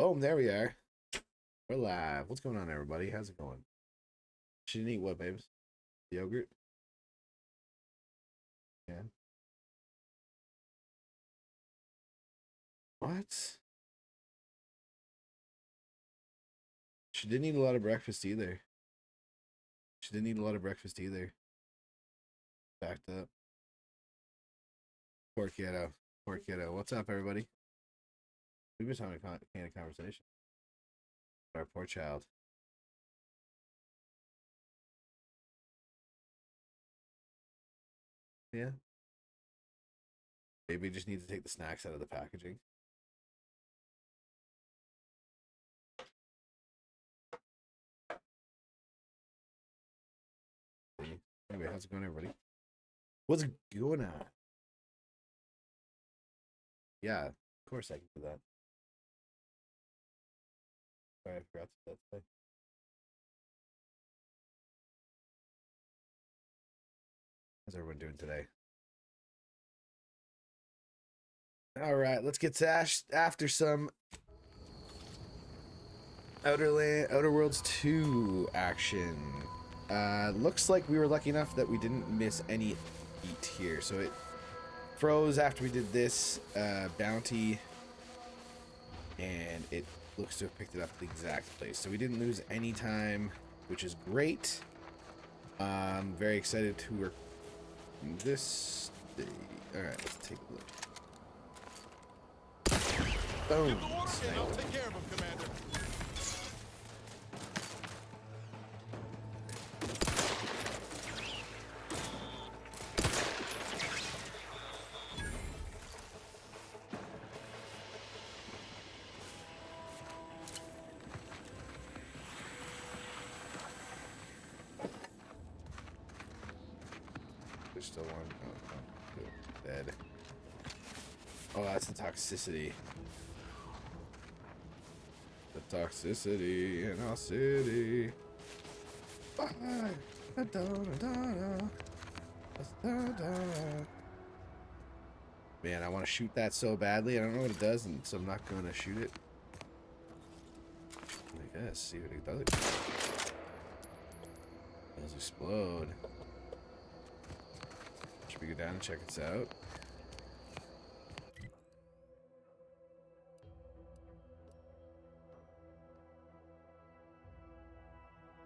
Boom, there we are. We're live. What's going on, everybody? How's it going? She didn't eat what, babes? Yogurt? Yeah. What? She didn't eat a lot of breakfast either. She didn't eat a lot of breakfast either. Backed up. Poor kiddo. Poor kiddo. What's up, everybody? We've been having a candid conversation. Our poor child. Yeah. Maybe we just need to take the snacks out of the packaging. Anyway, how's it going, everybody? What's going on? Yeah, of course I can do that. Sorry, I forgot to do that today. How's everyone doing today? All right, let's get to after some Outer Worlds 2 action. Looks like we were lucky enough that we didn't miss any beat here. So it froze after we did this bounty, and it looks to have picked it up at the exact place. So we didn't lose any time, which is great. Very excited to work this day. All right, let's take a look. Boom. I'll take care of him, Commander. There's still one. Oh, good. Dead. Oh, that's the toxicity. The toxicity in our city. Man, I want to shoot that so badly. I don't know what it does, and so I'm not going to shoot it. I guess. See what it does. It does explode. Should we go down and check this out?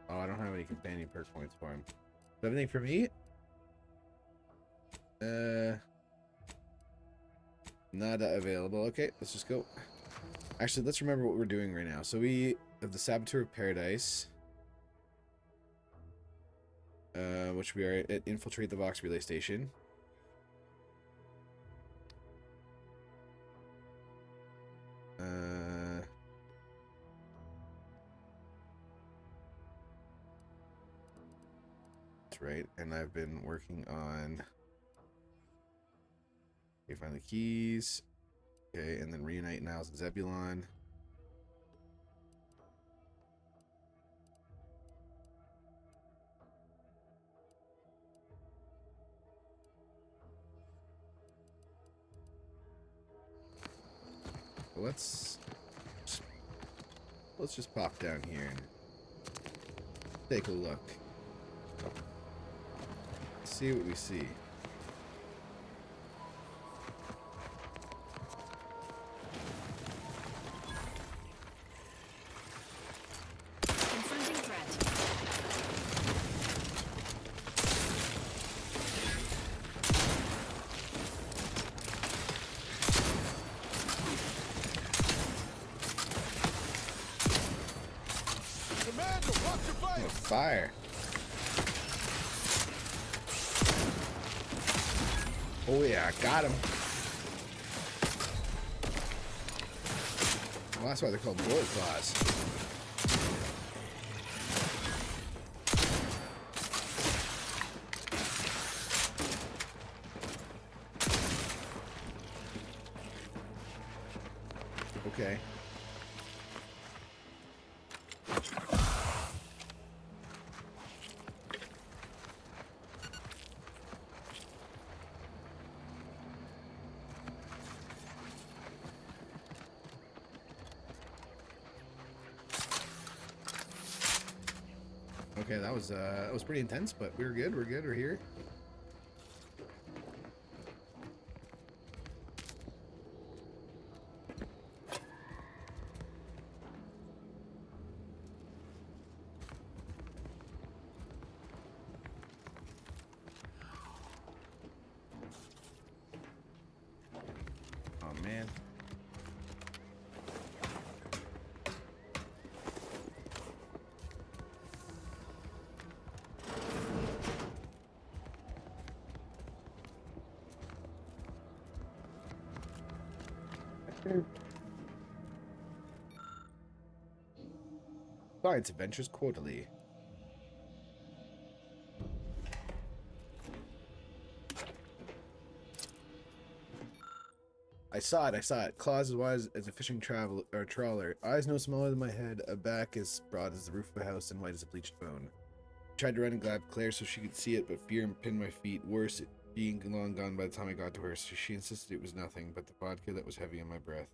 Oh, I don't have any companion perk points for him. Do you have anything for me? Not available. Okay, let's just go. Actually, let's remember what we're doing right now. So we have the Saboteur of Paradise, which we are at Infiltrate the Vox Relay Station. That's right. And I've been working on. Okay, find the keys. Okay, and then reunite Niles and Zebulon. Let's just pop down here and take a look. See what we see. Confronting threat. Commander, watch your fire! Oh, fire. Oh yeah, I got him. Well, that's why they're called bullet claws. Okay. Okay, that was pretty intense, but we're good. We're good. We're here. Oh man. Science Adventures Quarterly. I saw it. I saw it. Claws as wide as a fishing travel or trawler. Eyes no smaller than my head. A back as broad as the roof of a house and white as a bleached bone. Tried to run and grab Claire so she could see it, but fear pinned my feet. Worse, it being long gone by the time I got to her, so she insisted it was nothing but the vodka that was heavy in my breath.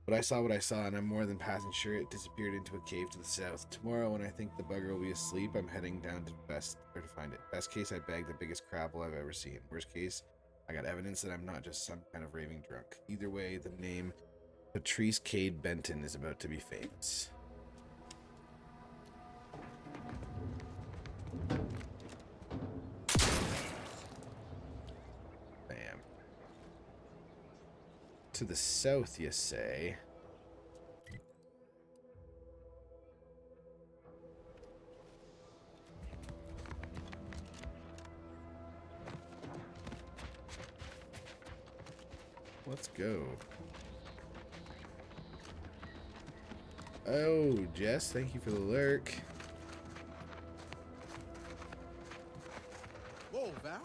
But I saw what I saw, and I'm more than passing sure it disappeared into a cave to the south. Tomorrow, when I think the bugger will be asleep, I'm heading down to to find it. Best case, I bagged the biggest crabble I've ever seen. Worst case, I got evidence that I'm not just some kind of raving drunk. Either way, the name Patrice Cade Benton is about to be famous. Bam. To the south, you say? Let's go. Oh, Jess, thank you for the lurk. Whoa, Val.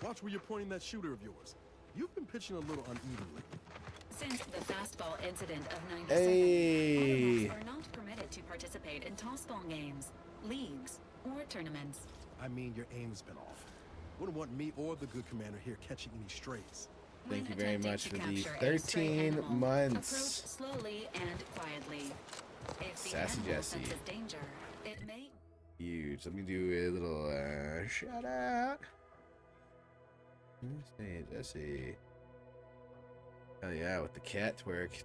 Watch where you're pointing that shooter of yours. You've been pitching a little unevenly. Since the fastball incident of 97, Hey. automobiles are not permitted to participate in tossball games, leagues, or tournaments. I mean, your aim's been off. Wouldn't want me or the good commander here catching any strays. Thank When you very attempting much to for the capture a stray 13 animal, months. Approach slowly and quietly. If the Sassy animal Jessie. senses danger, it may Huge. Let me do a little shout out. Hey, Jesse. Hell yeah, with the cat twerk.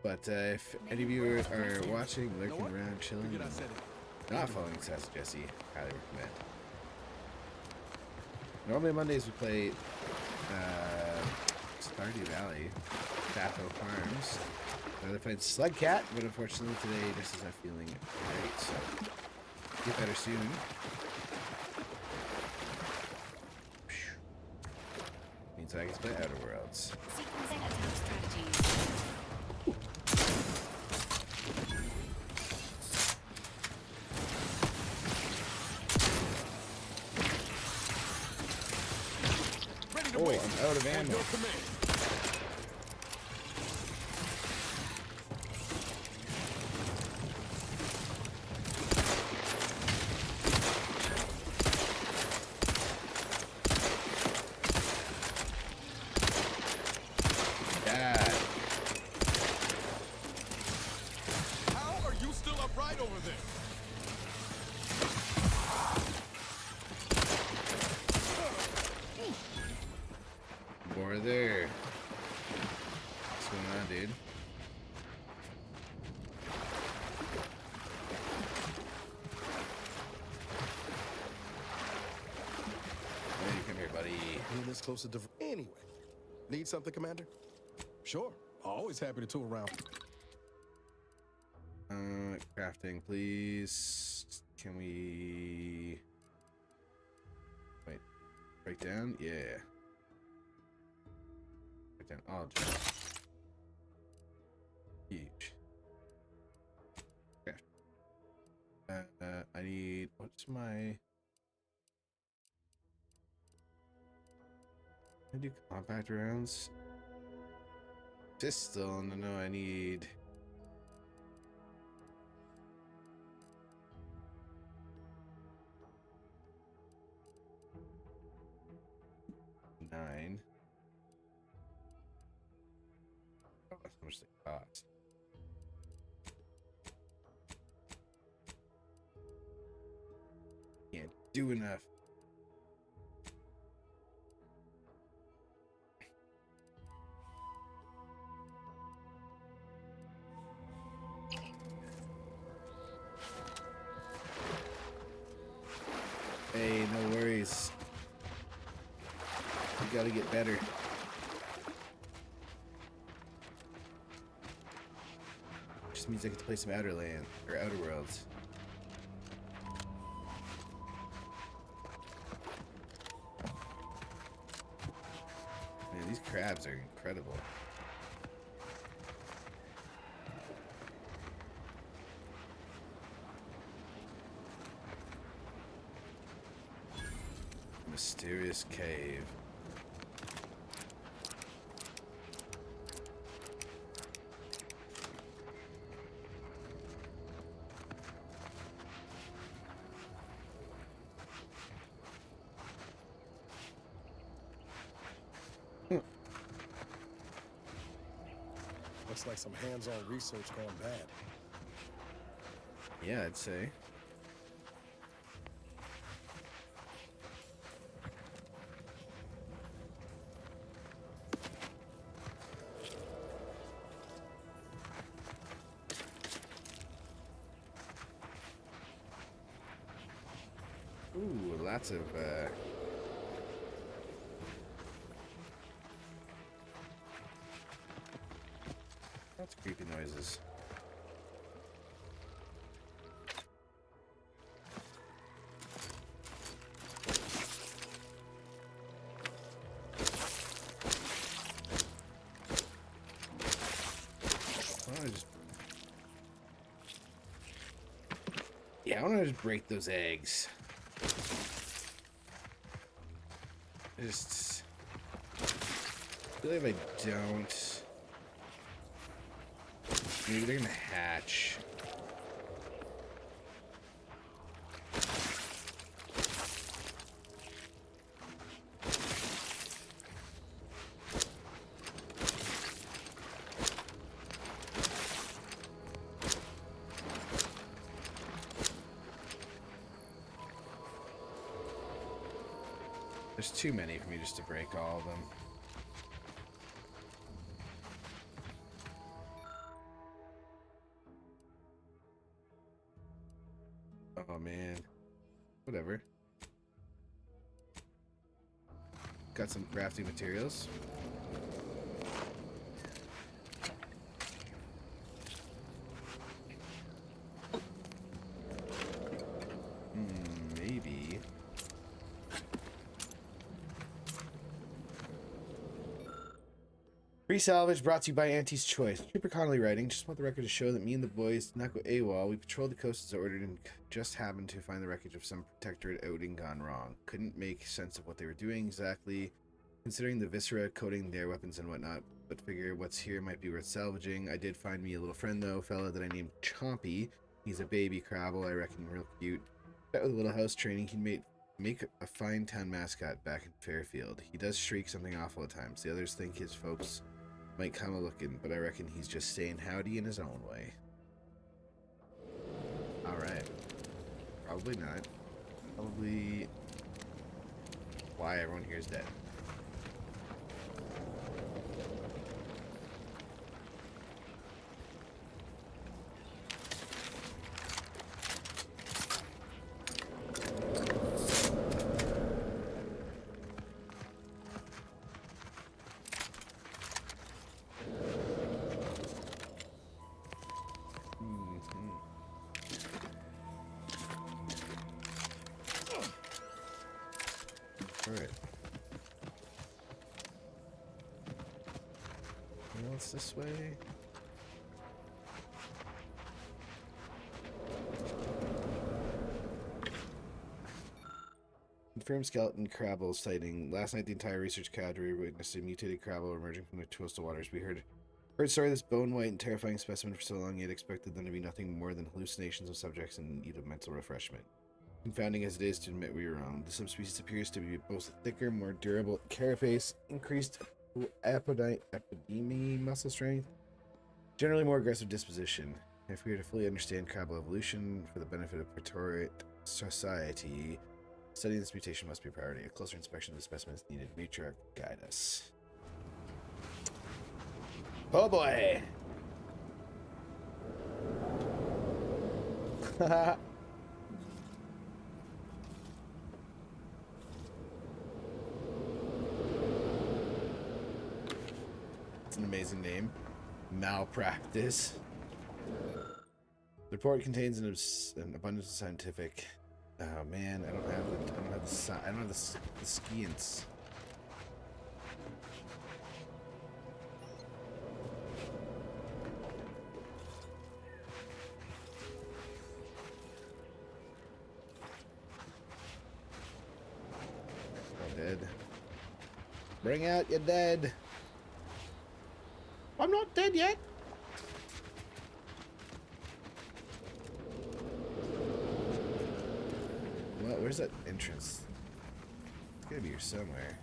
But if any of you are watching, lurking what? around, chilling, Forget I said it. not following Sassy Jesse, highly recommend. Normally Mondays we play Stardew Valley, Batho Farms. I played Slugcat, but unfortunately today just is not feeling great, so get better soon. Means I can play Outer Worlds. sequencing attack strategies. Ready to Oh, race. I'm out of On ammo. your command. God. How are you still upright over there? More there. What's going on, dude? Hey, come here, buddy. Being this close to anyway. Need something, Commander? Sure. Always happy to tool around. Crafting, please. Can we... Wait. Break down? Yeah. Break down. Oh, just... Huge. Okay. I need... What's my... I do compact rounds. Pistol, no, I need... Nine. Oh, that's how much they cost. do enough. Hey, no worries. You gotta get better. Just means I get to play some Outer Land or Outer Worlds. Man, these crabs are incredible. Mysterious cave. Looks like some hands-on research gone bad. Yeah, I'd say. Ooh, lots of lots of creepy noises. I want to just break those eggs. Just feel like if I don't, maybe they're gonna hatch. There's too many for me just to break all of them. Oh man. Whatever. Got some crafting materials. Maybe. Free salvage brought to you by Auntie's Choice. Trooper Connolly writing. Just want the record to show that me and the boys did not go AWOL. We patrolled the coast as ordered and just happened to find the wreckage of some protectorate outing gone wrong. Couldn't make sense of what they were doing exactly, considering the viscera coating their weapons and whatnot, but figure what's here might be worth salvaging. I did find me a little friend though, fella that I named Chompy. He's a baby crabble, I reckon real cute. Met with a little house training, he'd make a fine town mascot back in Fairfield. He does shriek something awful at times. The others think his folks might come a looking, but I reckon he's just saying howdy in his own way. Alright. Probably not. Probably why everyone here is dead. Alright. Anything else this way? Confirmed skeleton crabble sighting. Last night, the entire research cadre witnessed a mutated crabble emerging from the coastal waters. We heard story of this bone white and terrifying specimen for so long, yet expected them to be nothing more than hallucinations of subjects in need of mental refreshment. Confounding as it is to admit we were wrong, the subspecies appears to be both thicker, more durable carapace, increased epideme muscle strength, generally more aggressive disposition. If we were to fully understand crabble evolution for the benefit of Praetorian society, Studying this mutation must be a priority. A closer inspection of the specimen is needed. Matriarch, guide us. Oh boy! It's an amazing name. Malpractice. The report contains an abundance of scientific. Oh man, I don't have the science. I'm dead. Bring out your dead. I'm not dead yet. Well, where's that entrance? It's gotta be here somewhere.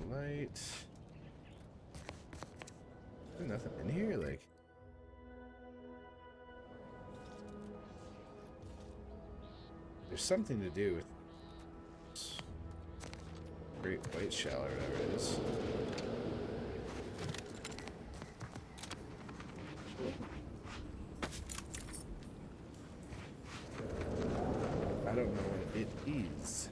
Light. There's nothing in here, like. There's something to do with Great White Shell or whatever it is. I don't know what it is.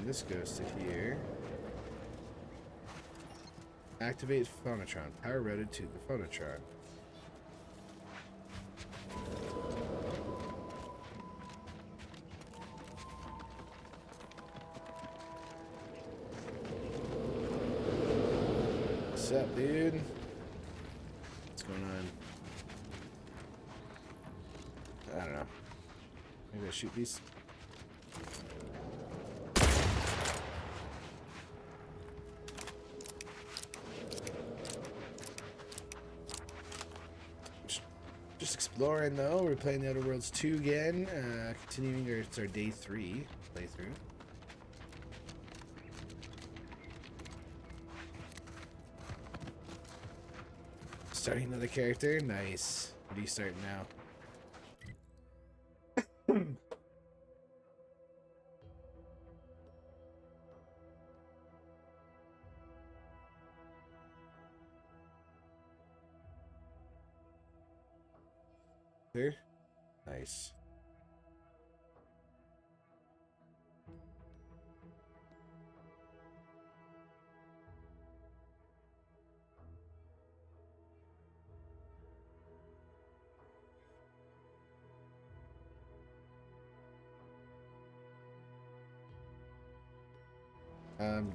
This goes to here. Activate Phonotron. Power routed to the Phonotron. What's up, dude? What's going on? I don't know. Maybe I shoot these. Just exploring though. We're playing the Outer Worlds 2 again. Continuing it's our day 3 playthrough. Starting another character. Nice. What are you starting now? There. Nice.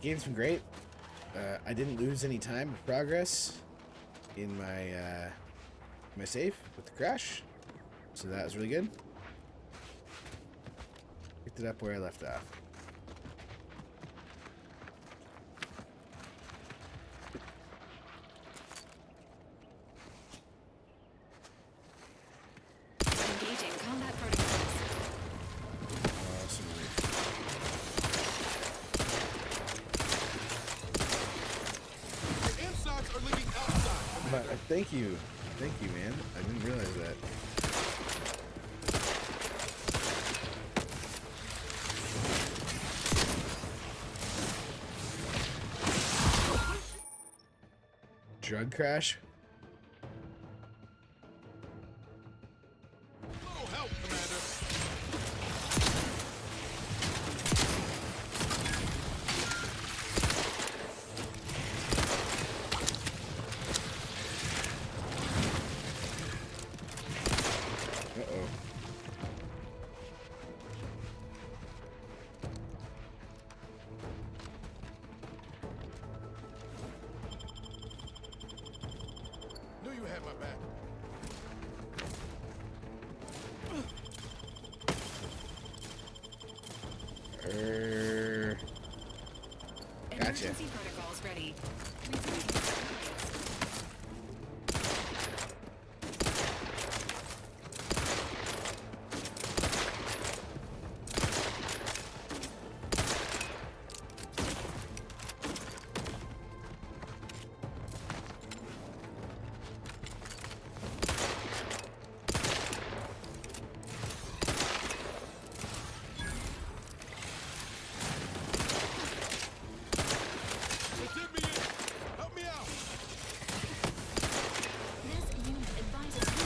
Game's been great. I didn't lose any time of progress in my save with the crash. So that was really good. Picked it up where I left off. Engaging combat protocols. Awesome. The insides are leaking outside. But, thank you, man. I didn't realize that. Drug crash? Little help, Commander. had my back. Gotcha. Emergency protocols ready. What's in me? Help me out. This unit advises you.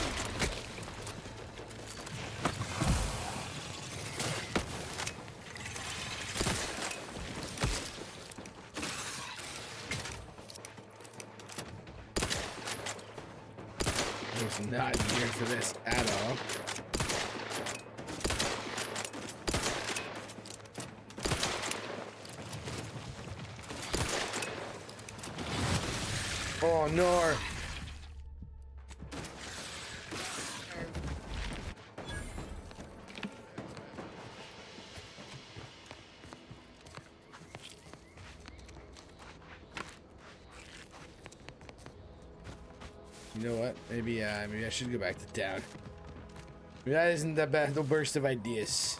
I was not here for this at all. Oh no! You know what? Maybe I should go back to town. Maybe that isn't the best the burst of ideas.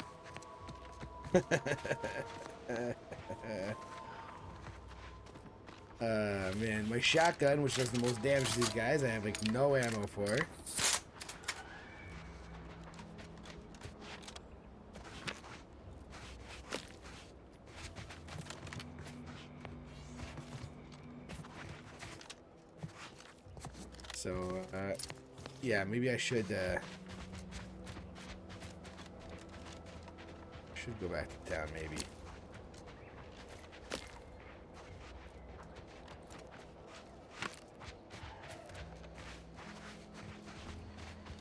Man, my shotgun, which does the most damage to these guys, I have like no ammo for. So, yeah, maybe I should go back to town, maybe.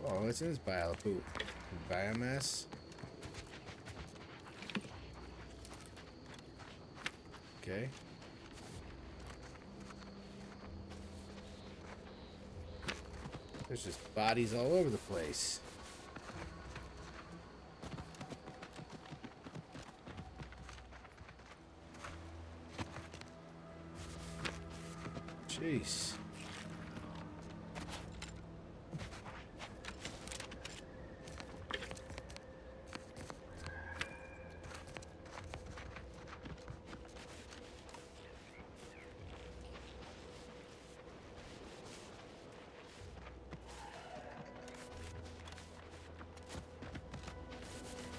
Oh, what's in this pile of poop? Biomass? Okay. There's just bodies all over the place. Jeez.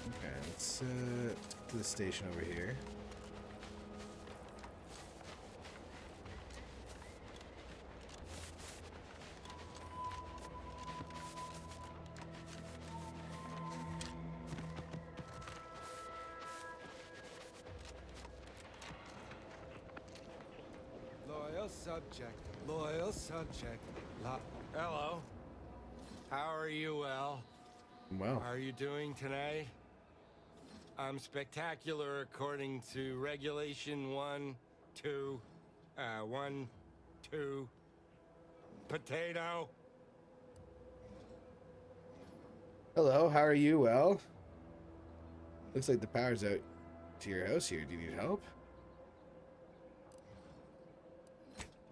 Okay, let's to the station over here. Loyal subject, loyal subject. Hello. How are you, well? Well, How are you doing today? I'm spectacular according to regulation 1, 2, 1, 2. Potato. hello, how are you? Well, looks like the power's out to your house here. Do you need help?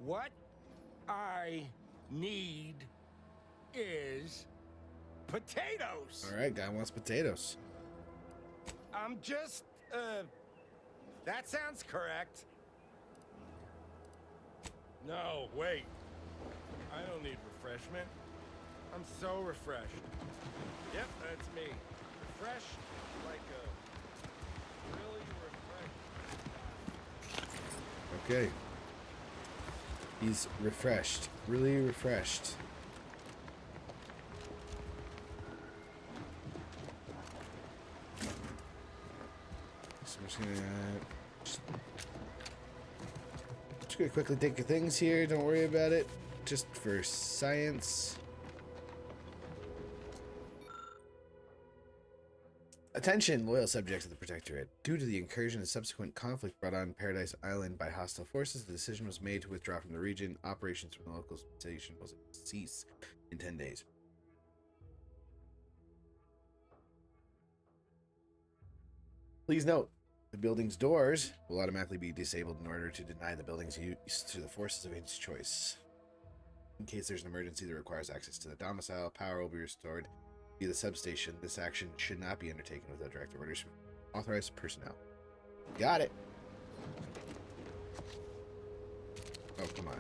What I need is potatoes. All right, guy wants potatoes. I'm just, that sounds correct. No, wait. I don't need refreshment. I'm so refreshed. Yep, that's me. Refreshed like a really refreshed. Okay. He's refreshed. Really refreshed. So I'm just gonna quickly take the things here. Don't worry about it. Just for science. Attention, loyal subjects of the Protectorate. Due to the incursion and subsequent conflict brought on Paradise Island by hostile forces, the decision was made to withdraw from the region. Operations from the local station will cease in 10 days. Please note, the building's doors will automatically be disabled in order to deny the building's use to the forces of its choice. In case there's an emergency that requires access to the domicile, power will be restored via the substation. This action should not be undertaken without direct orders from authorized personnel. Got it. Oh, come on.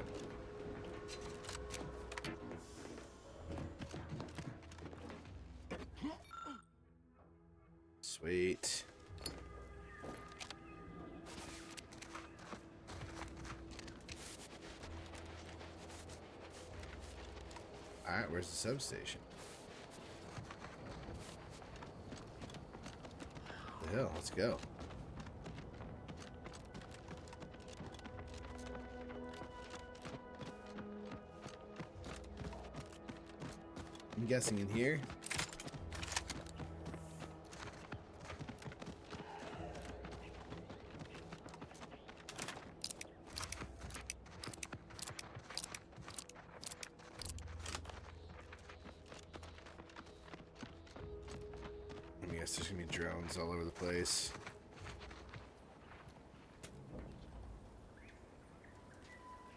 Sweet. Alright, where's the substation? The hell, let's go. I'm guessing in here. I guess there's gonna be drones all over the place.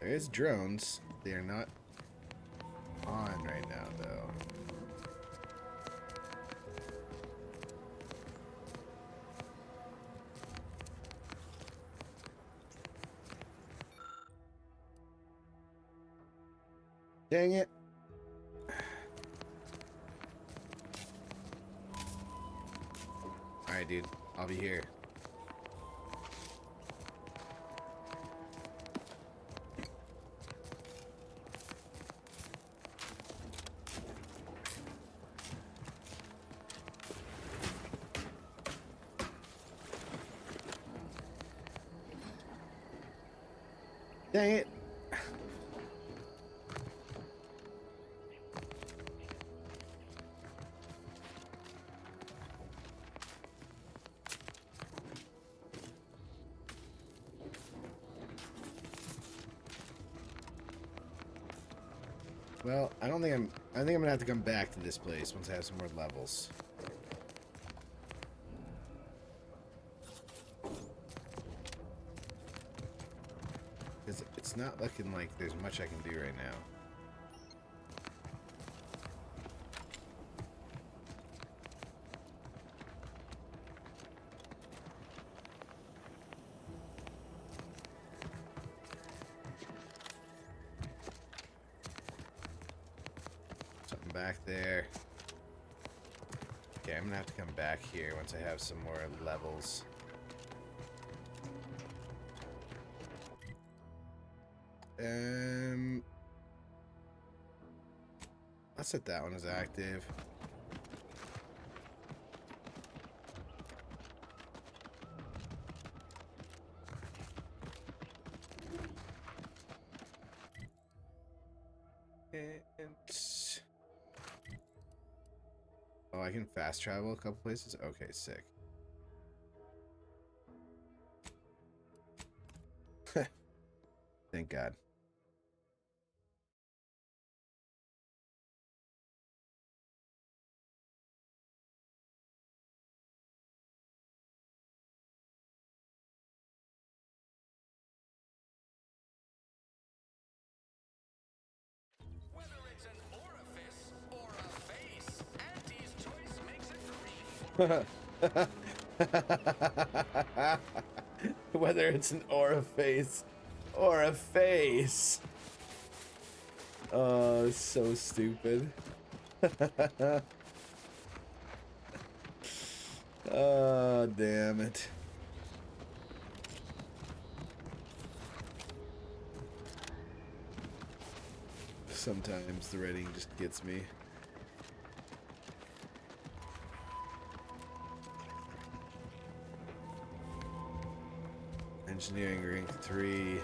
There is drones. They are not on right now, though. Dang it. Alright, dude. I'll be here. Dang it. Well, I think I'm gonna have to come back to this place once I have some more levels. Because it's not looking like there's much I can do right now. Something back there. Okay, I'm gonna have to come back here once I have some more levels. Let's set that one as active. And oh, I can fast travel a couple places? Okay, sick. Thank God. Whether it's an orifice or a face, Auntie's choice makes it green. Whether it's an orifice or a face. Oh, so stupid. Oh, damn it. Sometimes the writing just gets me. Engineering rank 3.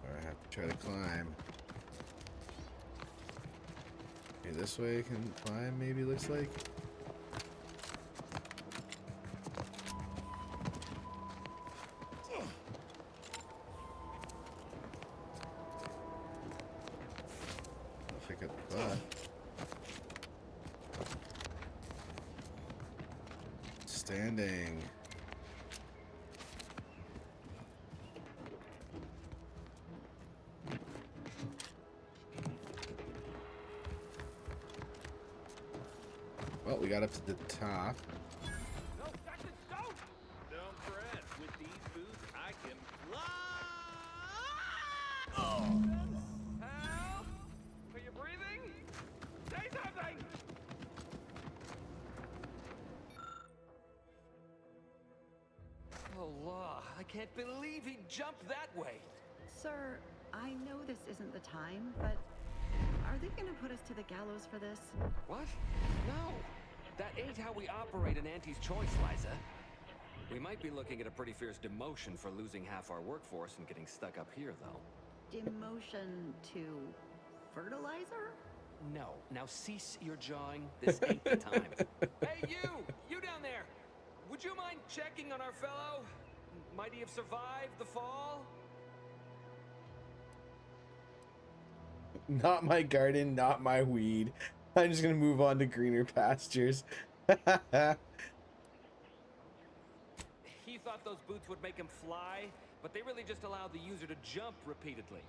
I have to try to climb. this way can climb, maybe, looks like. I'll pick up the butt. Standing. Well, we got up to the top. No, Jackson, don't! Don't fret. With these boots, I can fly! Oh! Help! Are you breathing? Say something! Oh, law. I can't believe he jumped that way. Sir, I know this isn't the time, but are they gonna put us to the gallows for this? What? No. That ain't how we operate in Auntie's Choice, Liza. We might be looking at a pretty fierce demotion for losing half our workforce and getting stuck up here, though. Demotion to fertilizer? No. Now cease your jawing. This ain't the time. Hey, you! You down there! Would you mind checking on our fellow? Might he have survived the fall? Not my garden, not my weed. I'm just gonna move on to greener pastures. He thought those boots would make him fly, but they really just allow the user to jump repeatedly.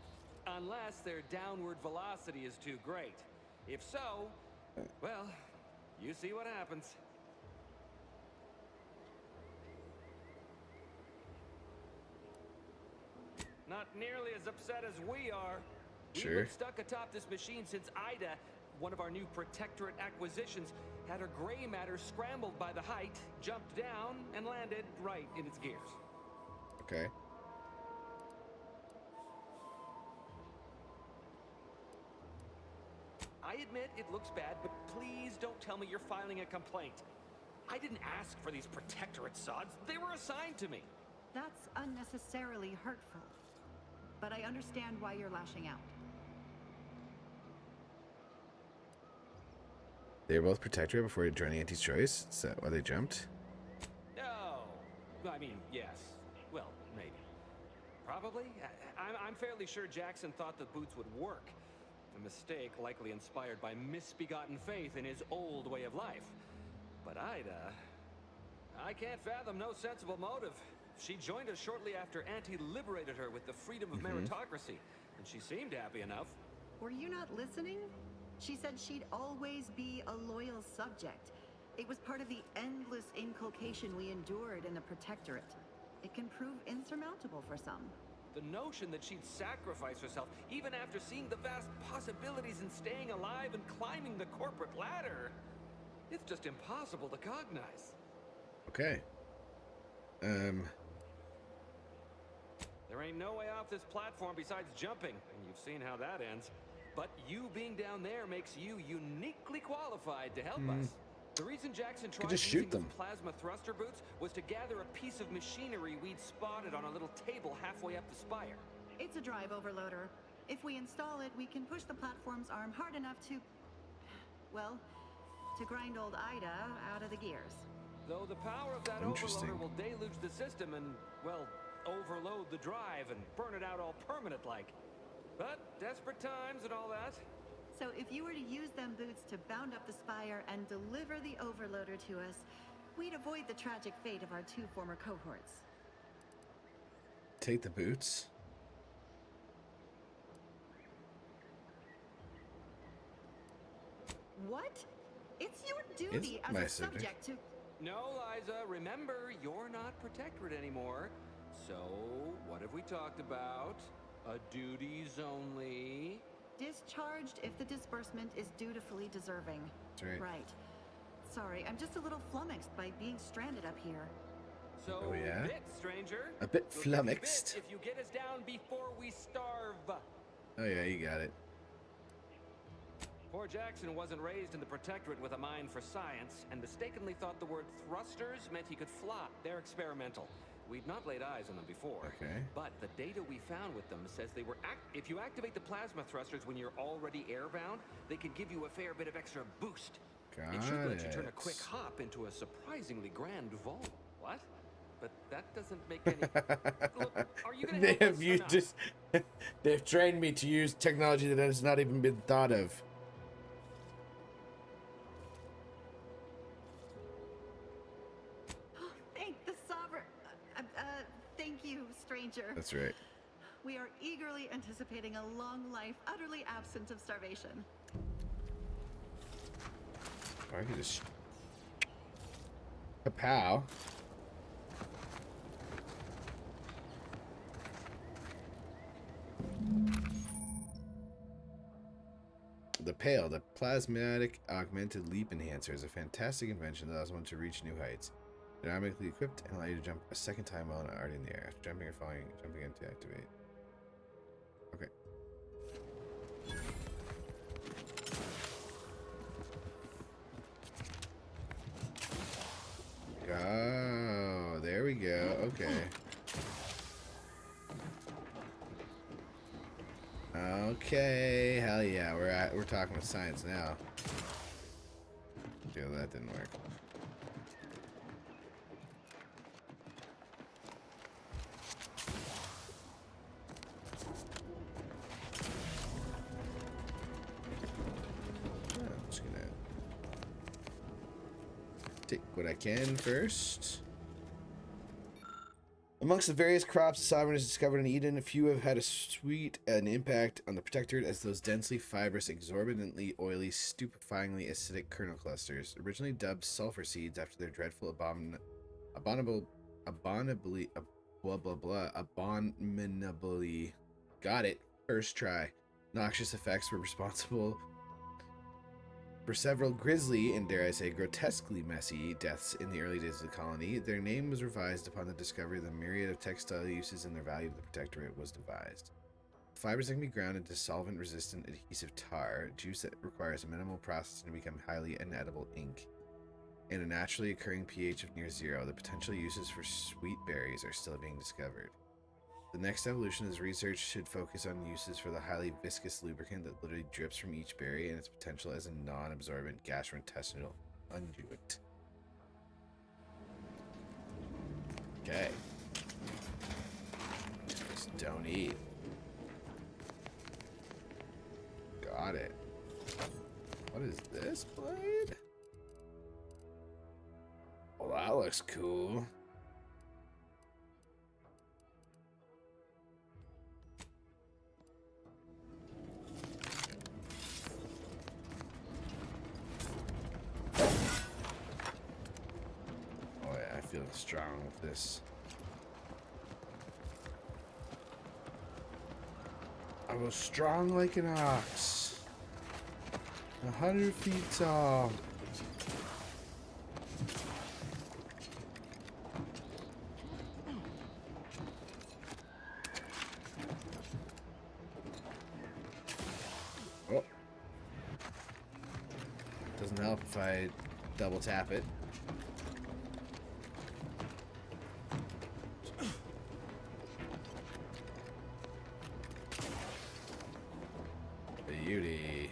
Unless their downward velocity is too great. If so, well, you see what happens. Not nearly as upset as we are. We've Sure. been stuck atop this machine since Ida, one of our new Protectorate acquisitions, had her gray matter scrambled by the height, jumped down, and landed right in its gears. Okay. I admit it looks bad, but please don't tell me you're filing a complaint. I didn't ask for these Protectorate sods. They were assigned to me. That's unnecessarily hurtful. But I understand why you're lashing out. They were both protectorate before joining Auntie's Choice? Is that why they jumped? No. I mean, yes. Well, maybe. Probably. I'm fairly sure Jackson thought the boots would work. A mistake likely inspired by misbegotten faith in his old way of life. But Ida... I can't fathom no sensible motive. She joined us shortly after Auntie liberated her with the freedom of meritocracy, and she seemed happy enough. Were you not listening? She said she'd always be a loyal subject. It was part of the endless inculcation we endured in the Protectorate. It can prove insurmountable for some. The notion that she'd sacrifice herself, even after seeing the vast possibilities in staying alive and climbing the corporate ladder, it's just impossible to cognize. Okay. There ain't no way off this platform besides jumping, and you've seen how that ends. But you being down there makes you uniquely qualified to help us. The reason Jackson tried just using shoot them. those plasma thruster boots was to gather a piece of machinery we'd spotted on a little table halfway up the spire. It's a drive overloader. If we install it, we can push the platform's arm hard enough to... well, to grind old Ida out of the gears. Though the power of that Interesting. overloader will deluge the system and, well, overload the drive and burn it out all permanent-like. But desperate times and all that. So if you were to use them boots to bound up the spire and deliver the overloader to us, we'd avoid the tragic fate of our two former cohorts. Take the boots. What? It's your duty It's as my a subject. subject to... No, Liza, remember, you're not Protectorate anymore. So, what have we talked about? A duties only. Discharged if the disbursement is dutifully deserving. That's right. Right. Sorry, I'm just a little flummoxed by being stranded up here. So, Oh, yeah? bit, stranger. A bit We'll give you flummoxed. bit if you get us down before we starve. Oh yeah, you got it. Poor Jackson wasn't raised in the Protectorate with a mind for science, and mistakenly thought the word thrusters meant he could fly. They're experimental. We'd not laid eyes on them before. Okay. But the data we found with them says they were if you activate the plasma thrusters when you're already airbound, they can give you a fair bit of extra boost. Got It should let you it. turn a quick hop into a surprisingly grand vault. What? But that doesn't make any... Look, are you gonna They help us have or used not? this. They've trained me to use technology that has not even been thought of. Thank the sovereign. Thank you, stranger. That's right. We are eagerly anticipating a long life, utterly absent of starvation. I could just. Kapow. The PALE, the Plasmatic Augmented Leap Enhancer, is a fantastic invention that allows one to reach new heights. Dynamically equipped and allow you to jump a second time while already in the air. After jumping or falling, jumping in to activate. Okay. Oh, there we go. Okay. Okay, hell yeah, we're talking with science now. Yeah, that didn't work. I'm just gonna take what I can first. Amongst the various crops the Sovereign has discovered in Eden, a few have had an impact on the Protectorate as those densely fibrous, exorbitantly oily, stupefyingly acidic kernel clusters. Originally dubbed sulfur seeds after their dreadful abominably got it, first try. Noxious effects were responsible for several grisly and, dare I say, grotesquely messy deaths in the early days of the colony. Their name was revised upon the discovery of the myriad of textile uses and their value to the Protectorate was devised. Fibers that can be ground into solvent-resistant adhesive tar, juice that requires a minimal processing to become highly inedible ink, and a naturally occurring pH of near 0. The potential uses for sweet berries are still being discovered. The next evolution is research should focus on uses for the highly viscous lubricant that literally drips from each berry and its potential as a non-absorbent gastrointestinal unguent. Okay. Just don't eat. Got it. What is this blade? Oh, that looks cool. Feeling strong with this. I was strong like an ox. 100 feet tall. Oh. Doesn't help if I double tap it. Beauty.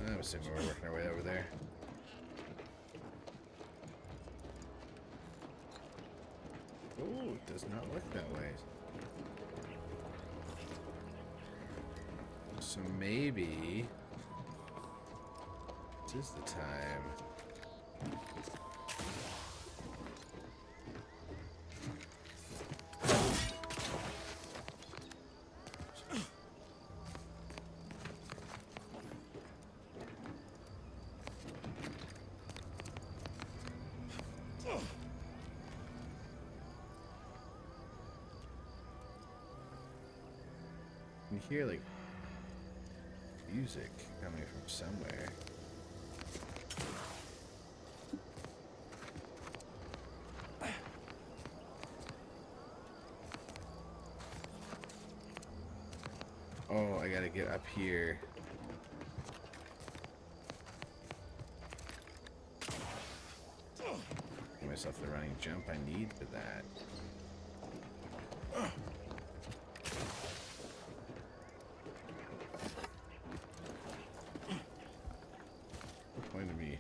I'm assuming we're working our way over there. Oh, it does not look that way. So maybe this is the time. You hear like music coming from somewhere. Oh, I gotta get up here. Give myself the running jump I need for that. Point to me.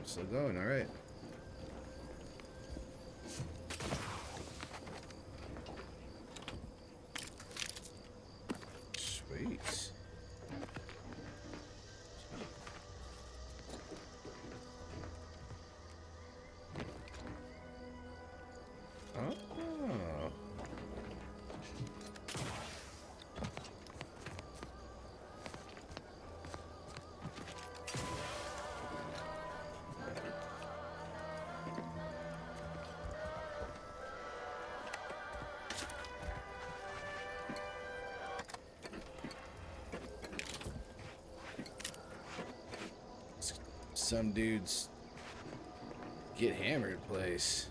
Still going, all right. Sweet. Oh. Some dudes get hammered place.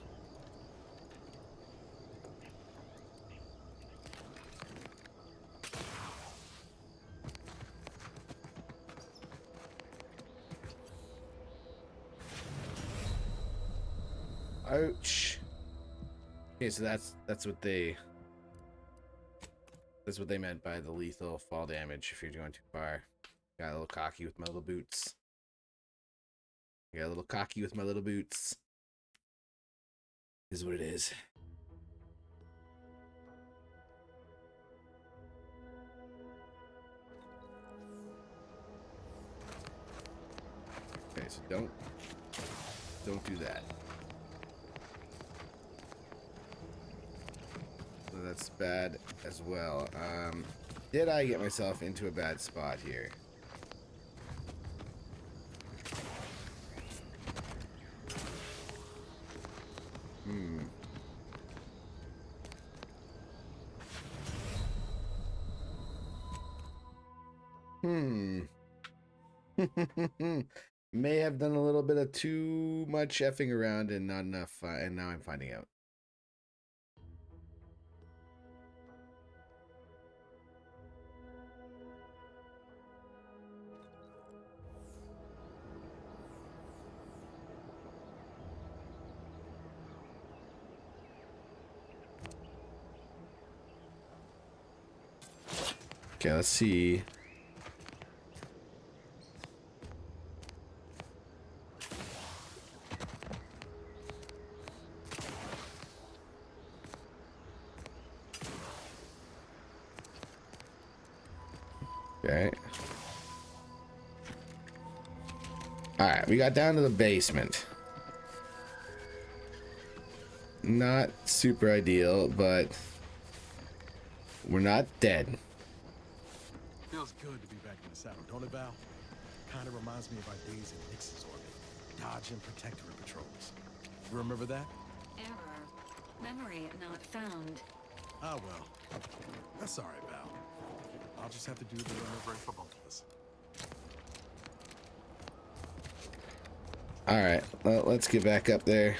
Ouch. Okay, so that's what they meant by the lethal fall damage if you're going too far. Got a little cocky with my little boots. Got a little cocky with my little boots. Is what it is. Okay, so don't do that. So that's bad as well. Did I get myself into a bad spot here? May have done a little bit of too much effing around and not enough, and now I'm finding out. Okay, let's see. Okay. Alright, we got down to the basement. Not super ideal, but we're not dead. Feels good to be back in the saddle, don't it, Val? Kind of reminds me of our days in Nix's orbit. Dodging Protectorate patrols. You remember that? Error. Memory not found. Ah, well. That's all right, Val. I'll just have to do the remembering for both of us. All right, well, let's get back up there.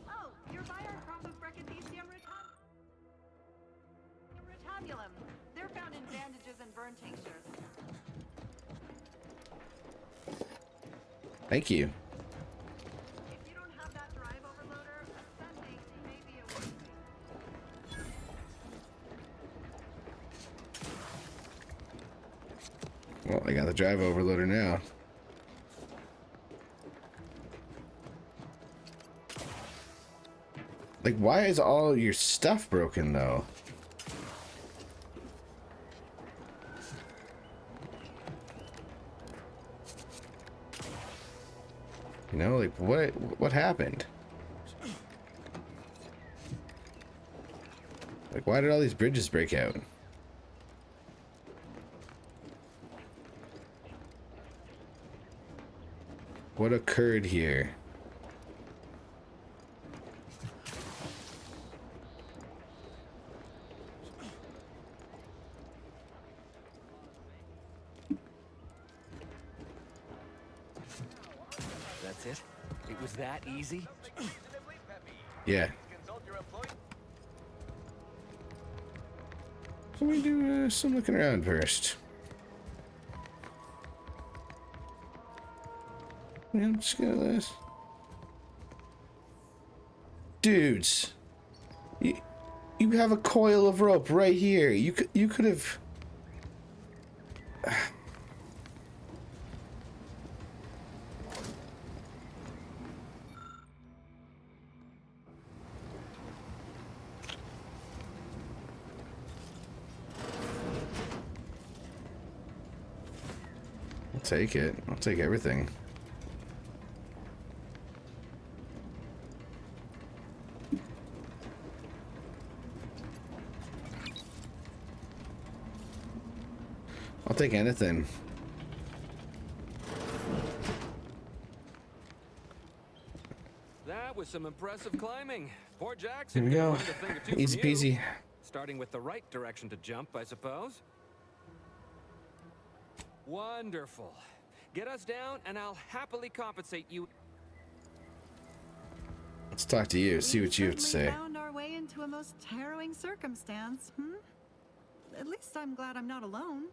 Oh, you're by our crop of Brachythecium retabulum. They're found in bandages and burn tinctures. Thank you. If you don't have that drive overloader, ascending may be a worse thing. Well, I got the drive overloader now. Like, why is all your stuff broken, though? You know, like what happened? Like, why did all these bridges break out? What occurred here? That's it? It was that easy? Yeah. Let me do some looking around first. Yeah, I'm just gonna this. Dudes, you have a coil of rope right here. You could have. I'll take it. I'll take everything. I'll take anything. That was some impressive climbing. Poor Jackson. Here we go. learned a thing or two Easy from you. peasy. Starting with the right direction to jump, I suppose. Wonderful. Get us down, and I'll happily compensate you. Let's talk to you. See what you have to certainly say. Found our way into a most harrowing circumstance. At least I'm glad I'm not alone.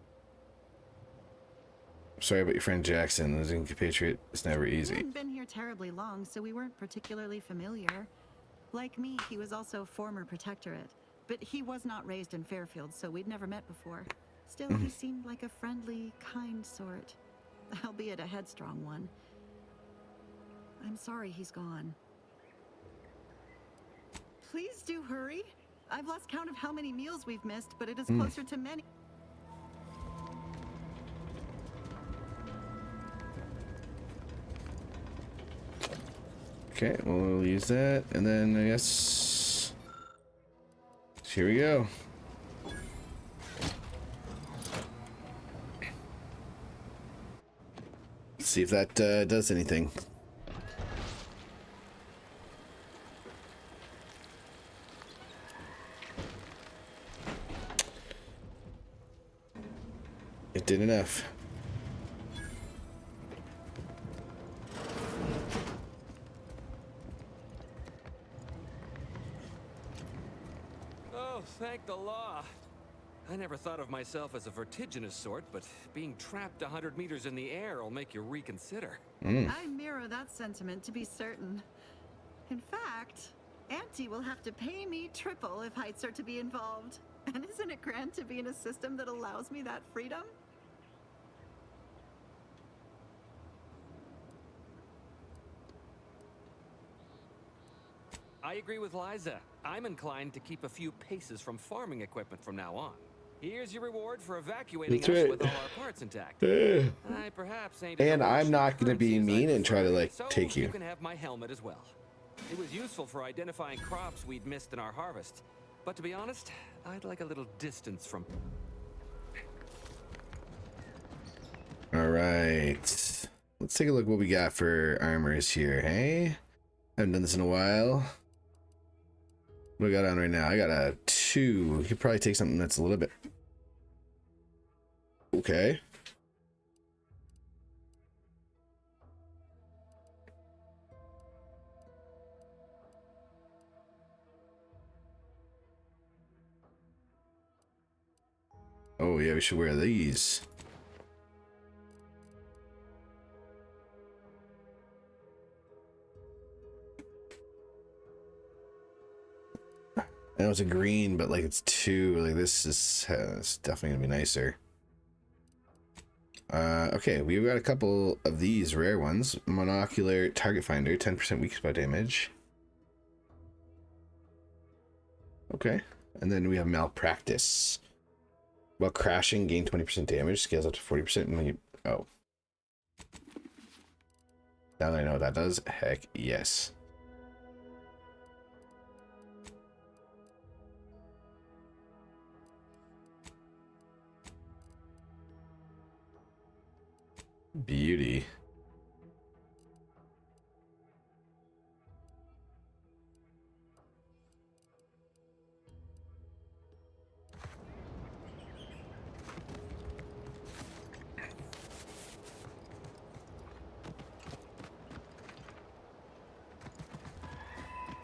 Sorry about your friend Jackson. Losing a compatriot is never We easy. hadn't been here terribly long, so we weren't particularly familiar. Like me, he was also former protectorate, but he was not raised in Fairfield, so we'd never met before. Still, he seemed like a friendly, kind sort, albeit a headstrong one. I'm sorry he's gone. Please do hurry. I've lost count of how many meals we've missed, but it is closer to many. Okay, we'll use that, and then I guess here we go. Let's see if that does anything. It did enough. Oh, thank the law. I never thought of myself as a vertiginous sort, but being trapped 100 meters in the air will make you reconsider. I mirror that sentiment, to be certain. In fact, Auntie will have to pay me triple if heights are to be involved. And isn't it grand to be in a system that allows me that freedom? I agree with Liza. I'm inclined to keep a few paces from farming equipment from now on. Here's your reward for evacuating That's us right. with all our parts intact. Eh. I perhaps ain't as And rich I'm in not gonna be currency as mean I'd and try to, prefer, like, so take you. You can have my helmet as well. It was useful for identifying crops we'd missed in our harvest. But to be honest, I'd like a little distance from... All right, let's take a look what we got for armors here. Hey, haven't done this in a while. What do I got on right now? I got a 2. You could probably take something that's a little bit okay. Oh yeah, we should wear these. I know it's a green, but like it's 2. Like this is it's definitely gonna be nicer. Okay, we've got a couple of these rare ones. Monocular target finder, 10% weak spot damage. Okay, and then we have malpractice. While crashing, gain 20% damage, scales up to 40% when you... Oh. Now that I know what that does, heck yes. Beauty.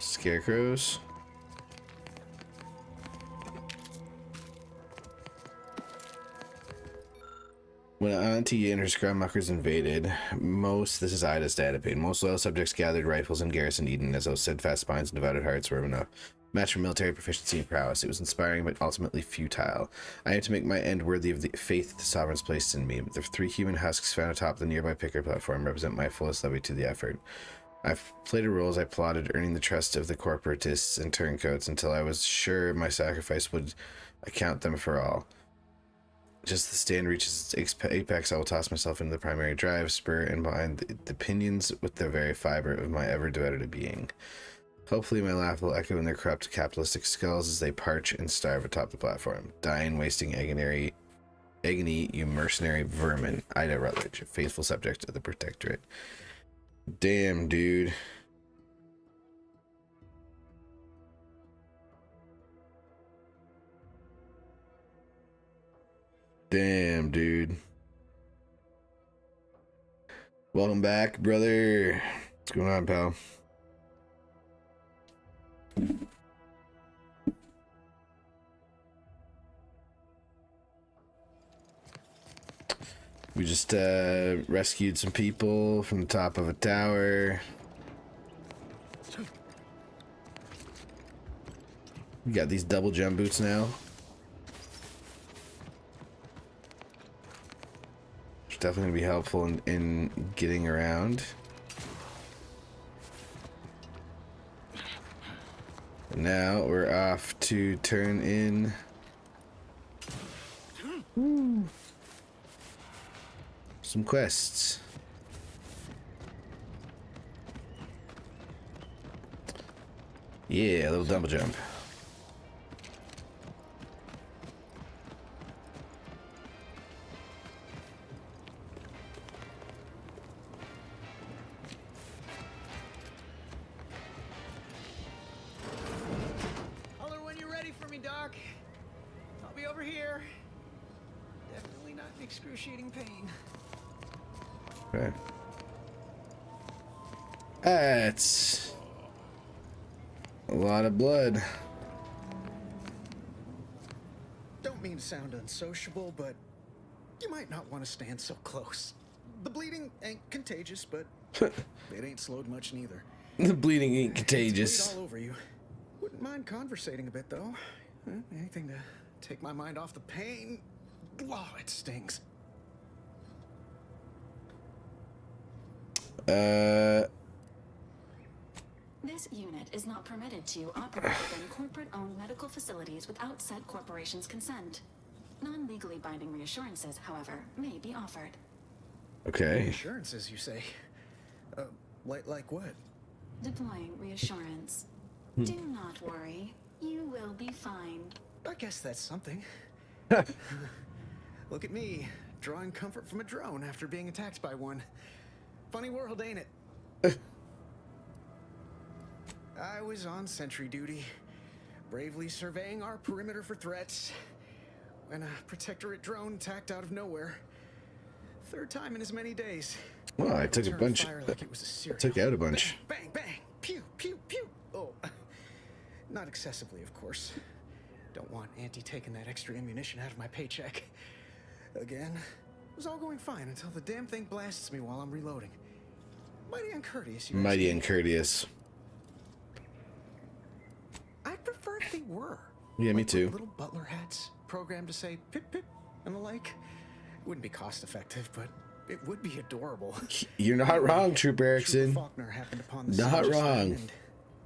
Scarecrows. When Auntie and her scrummuckers invaded, this is Ida's data pain. Most loyal subjects gathered rifles and garrisoned Eden as those steadfast spines and devoted hearts were enough match for military proficiency and prowess. It was inspiring but ultimately futile. I aim to make my end worthy of the faith the sovereigns placed in me. The 3 human husks found atop the nearby picker platform represent my fullest levity to the effort. I've played a role as I plotted, earning the trust of the corporatists and turncoats until I was sure my sacrifice would account them for all. Just the stand reaches its apex, I will toss myself into the primary drive, spur, and bind the pinions with the very fiber of my ever-devoted being. Hopefully my laugh will echo in their corrupt capitalistic skulls as they parch and starve atop the platform. Dying, wasting agony, you mercenary vermin. Ida Rutledge, a faithful subject of the Protectorate. Damn, dude. Damn, dude. Welcome back, brother. What's going on, pal? We just rescued some people from the top of a tower. We got these double jump boots now. Which is definitely going to be helpful in getting around. And now we're off to turn in. Woo. Some quests. Yeah, a little double jump. Holler when you're ready for me, Doc. I'll be over here. Definitely not in excruciating pain. Okay. That's a lot of blood. Don't mean to sound unsociable, but you might not want to stand so close. The bleeding ain't contagious, but it ain't slowed much neither. The bleeding ain't It's contagious. bleed all over you. Wouldn't mind conversating a bit, though. Anything to take my mind off the pain. Oh, it stings. This unit is not permitted to operate within corporate-owned medical facilities without said corporation's consent. Non-legally binding reassurances, however, may be offered. Okay. Assurances, you say? Like what? Deploying reassurance. Do not worry. You will be fine. I guess that's something. Look at me, drawing comfort from a drone after being attacked by one. Funny world, ain't it? I was on sentry duty, bravely surveying our perimeter for threats, when a Protectorate drone attacked out of nowhere. Third time in as many days. Well, I took a Turned bunch. fire like it was a cereal. Took out a bunch. Bang, bang, bang, pew, pew, pew. Oh, not excessively, of course. Don't want Auntie taking that extra ammunition out of my paycheck. Again, it was all going fine until the damn thing blasts me while I'm reloading. Mighty uncourteous, you guys. Mighty uncourteous. I'd prefer if they were. Yeah, me Like too. with little butler hats, programmed to say pip pip and the like. Wouldn't be cost effective, but it would be adorable. You're not wrong, Trooper Trooper Erickson. Faulkner happened upon the Not scene just then wrong. and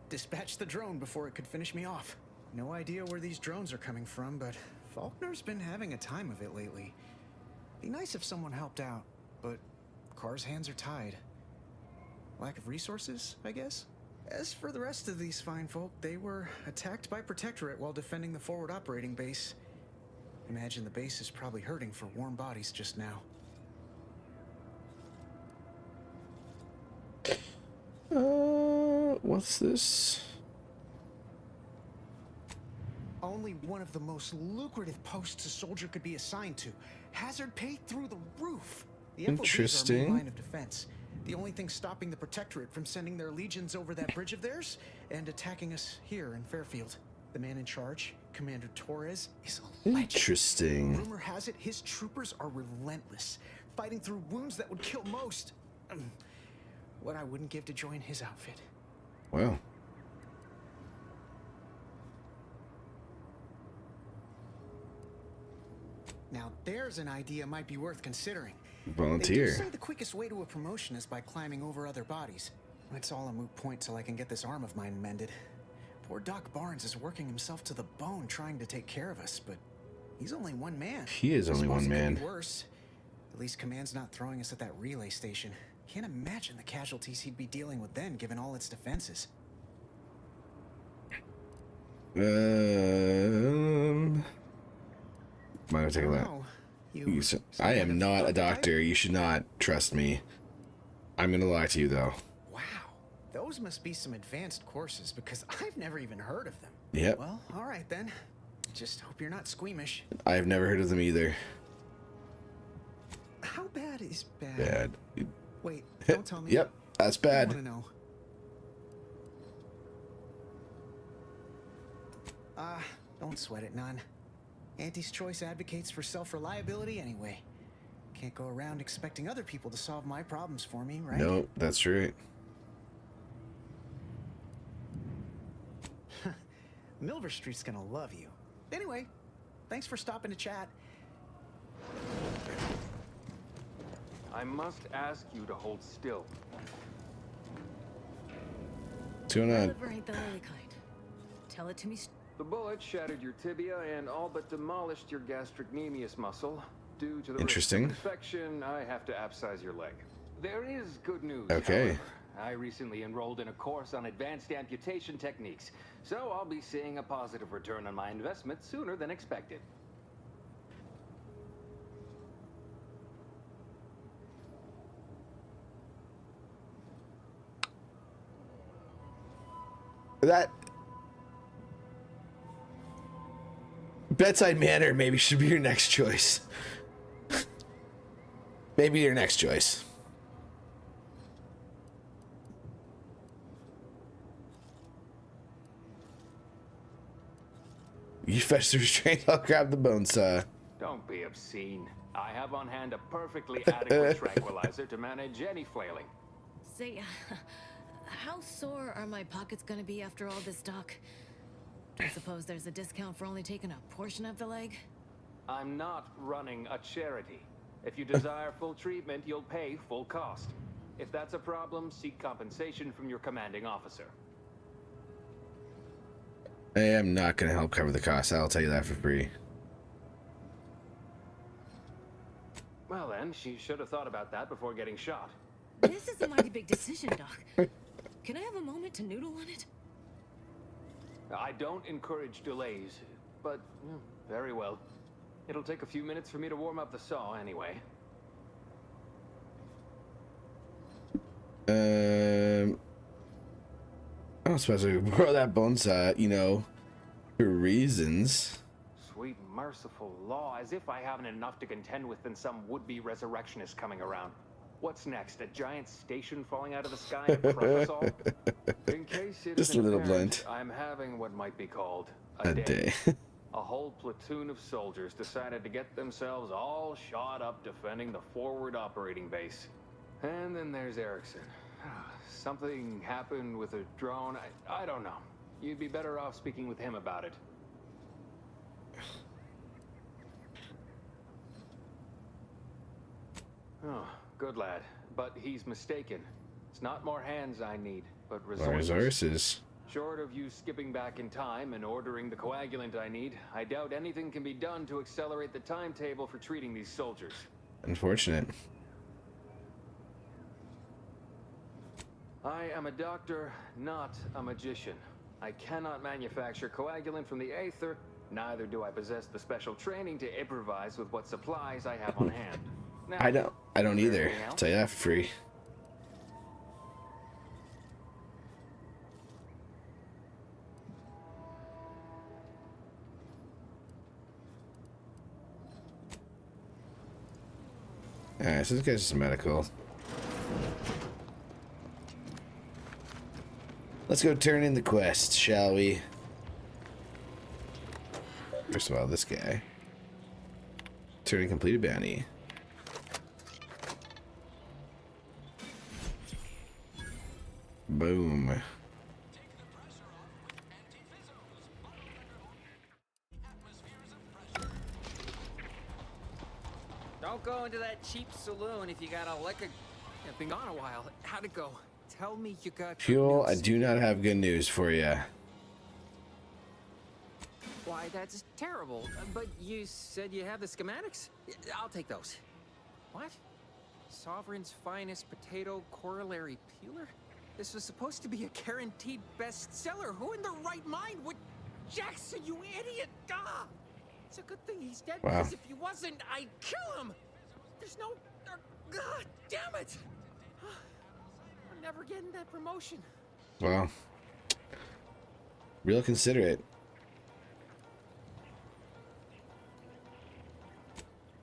dispatched the drone before it could finish me off. No idea where these drones are coming from, but Faulkner's been having a time of it lately. Be nice if someone helped out, but Carr's hands are tied. lack of resources, I guess. As for the rest of these fine folk, they were attacked by Protectorate while defending the forward operating base. Imagine the base is probably hurting for warm bodies just now. What's this? Only one of the most lucrative posts a soldier could be assigned to. Hazard pay through the roof. The FOBs are our Interesting. main line of defense. The only thing stopping the Protectorate from sending their legions over that bridge of theirs and attacking us here in Fairfield. The man in charge, Commander Torres, is a legend. Interesting. Rumor has it his troopers are relentless, fighting through wounds that would kill most. What I wouldn't give to join his outfit. Well. Now there's an idea might be worth considering. They do Volunteer. say the quickest way to a promotion is by climbing over other bodies. It's all a moot point till I can get this arm of mine mended. Poor Doc Barnes is working himself to the bone trying to take care of us, but he's only one man. He is I only suppose one it could man. be worse. At least Command's not throwing us at that relay station. Can't imagine the casualties he'd be dealing with then, given all its defenses. Might have to take a look. Oh, I am not a doctor. You should not trust me. I'm gonna lie to you though. Wow, those must be some advanced courses because I've never even heard of them. Yep. Well, all right then. Just hope you're not squeamish. I've never heard of them either. How bad is bad? Bad. Wait, don't tell me. Yep, that's I bad. want to know. Don't sweat it, none. Auntie's Choice advocates for self-reliability anyway. Can't go around expecting other people to solve my problems for me, right? Nope, that's right. Milver Street's gonna love you. Anyway, thanks for stopping to chat. I must ask you to hold still. Tuna. Caliber ain't the lily kind. Tell it to me. The bullet shattered your tibia and all but demolished your gastrocnemius muscle. Due to the Interesting. risk of infection, I have to abscise your leg. There is good news. Okay. However. I recently enrolled in a course on advanced amputation techniques, so I'll be seeing a positive return on my investment sooner than expected. That bedside manner maybe should be your next choice. Maybe your next choice. You fetch the restraint, I'll grab the bone saw. Don't be obscene. I have on hand a perfectly adequate tranquilizer to manage any flailing. Say, how sore are my pockets gonna be after all this, Doc? I suppose there's a discount for only taking a portion of the leg? I'm not running a charity. If you desire full treatment, you'll pay full cost. If that's a problem, seek compensation from your commanding officer. I am not going to help cover the cost. I'll tell you that for free. Well then, she should have thought about that before getting shot. This is a mighty big decision, Doc. Can I have a moment to noodle on it? I don't encourage delays, but very well. It'll take a few minutes for me to warm up the saw anyway. I don't suppose I could borrow that bone saw, you know, for reasons. Sweet merciful law, as if I haven't enough to contend with than some would-be resurrectionist coming around. What's next? A giant station falling out of the sky and crush us all? In case it Just a isn't little apparent, blunt. I'm having what might be called A day. A whole platoon of soldiers decided to get themselves all shot up defending the forward operating base. And then there's Erickson. Something happened with a drone. I don't know. You'd be better off speaking with him about it. Oh, good lad. But he's mistaken. It's not more hands I need, but Resources. Short of you skipping back in time and ordering the coagulant I need, I doubt anything can be done to accelerate the timetable for treating these soldiers. Unfortunate. I am a doctor, not a magician. I cannot manufacture coagulant from the aether, neither do I possess the special training to improvise with what supplies I have on hand. Now, I don't is there either. anything I'll else? tell you that for free. Alright, so this guy's just medical. Let's go turn in the quest, shall we? First of all, this guy. Turn in completed bounty. Boom. Don't go into that cheap saloon if you got a liquor. I've been gone a while. How'd it go? Tell me you got good Fuel, I news. do not have good news for you. Why, that's terrible. But you said you have the schematics? I'll take those. What? Sovereign's finest potato corollary peeler? This was supposed to be a guaranteed bestseller. Who in their right mind would... Jackson, you idiot! Ah! It's a good thing he's dead, Wow. because if he wasn't, I'd kill him! There's no... God damn it! I'm never getting that promotion. Well, real considerate.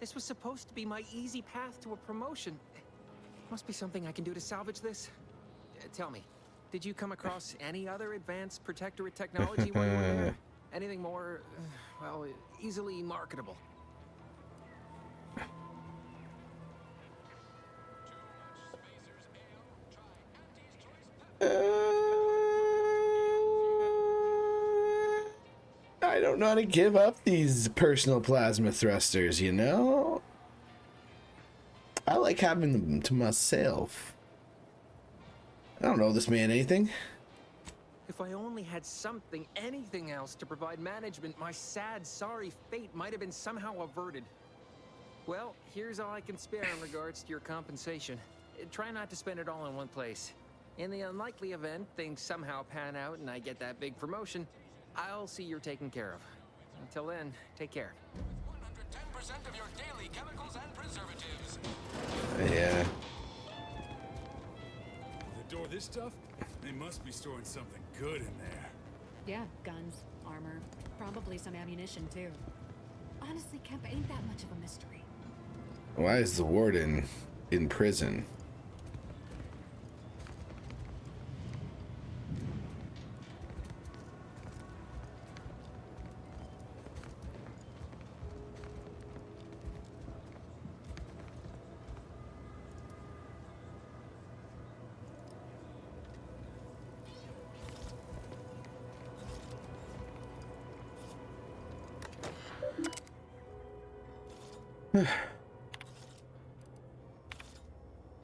This was supposed to be my easy path to a promotion. Must be something I can do to salvage this. Tell me, did you come across any other advanced protectorate technology while you were there? Anything more, well, easily marketable? I don't know how to give up these personal plasma thrusters, you know? I like having them to myself. I don't know this man anything. If I only had something, anything else to provide management, my sad, sorry fate might have been somehow averted. Well, here's all I can spare in regards to your compensation. Try not to spend it all in one place. In the unlikely event things somehow pan out and I get that big promotion, I'll see you're taken care of. Until then, take care. 110% of your daily chemicals and preservatives. Yeah. They door this stuff? They must be storing something good in there. Yeah, guns, armor, probably some ammunition too. Honestly, Kemp ain't that much of a mystery. Why is the warden in prison?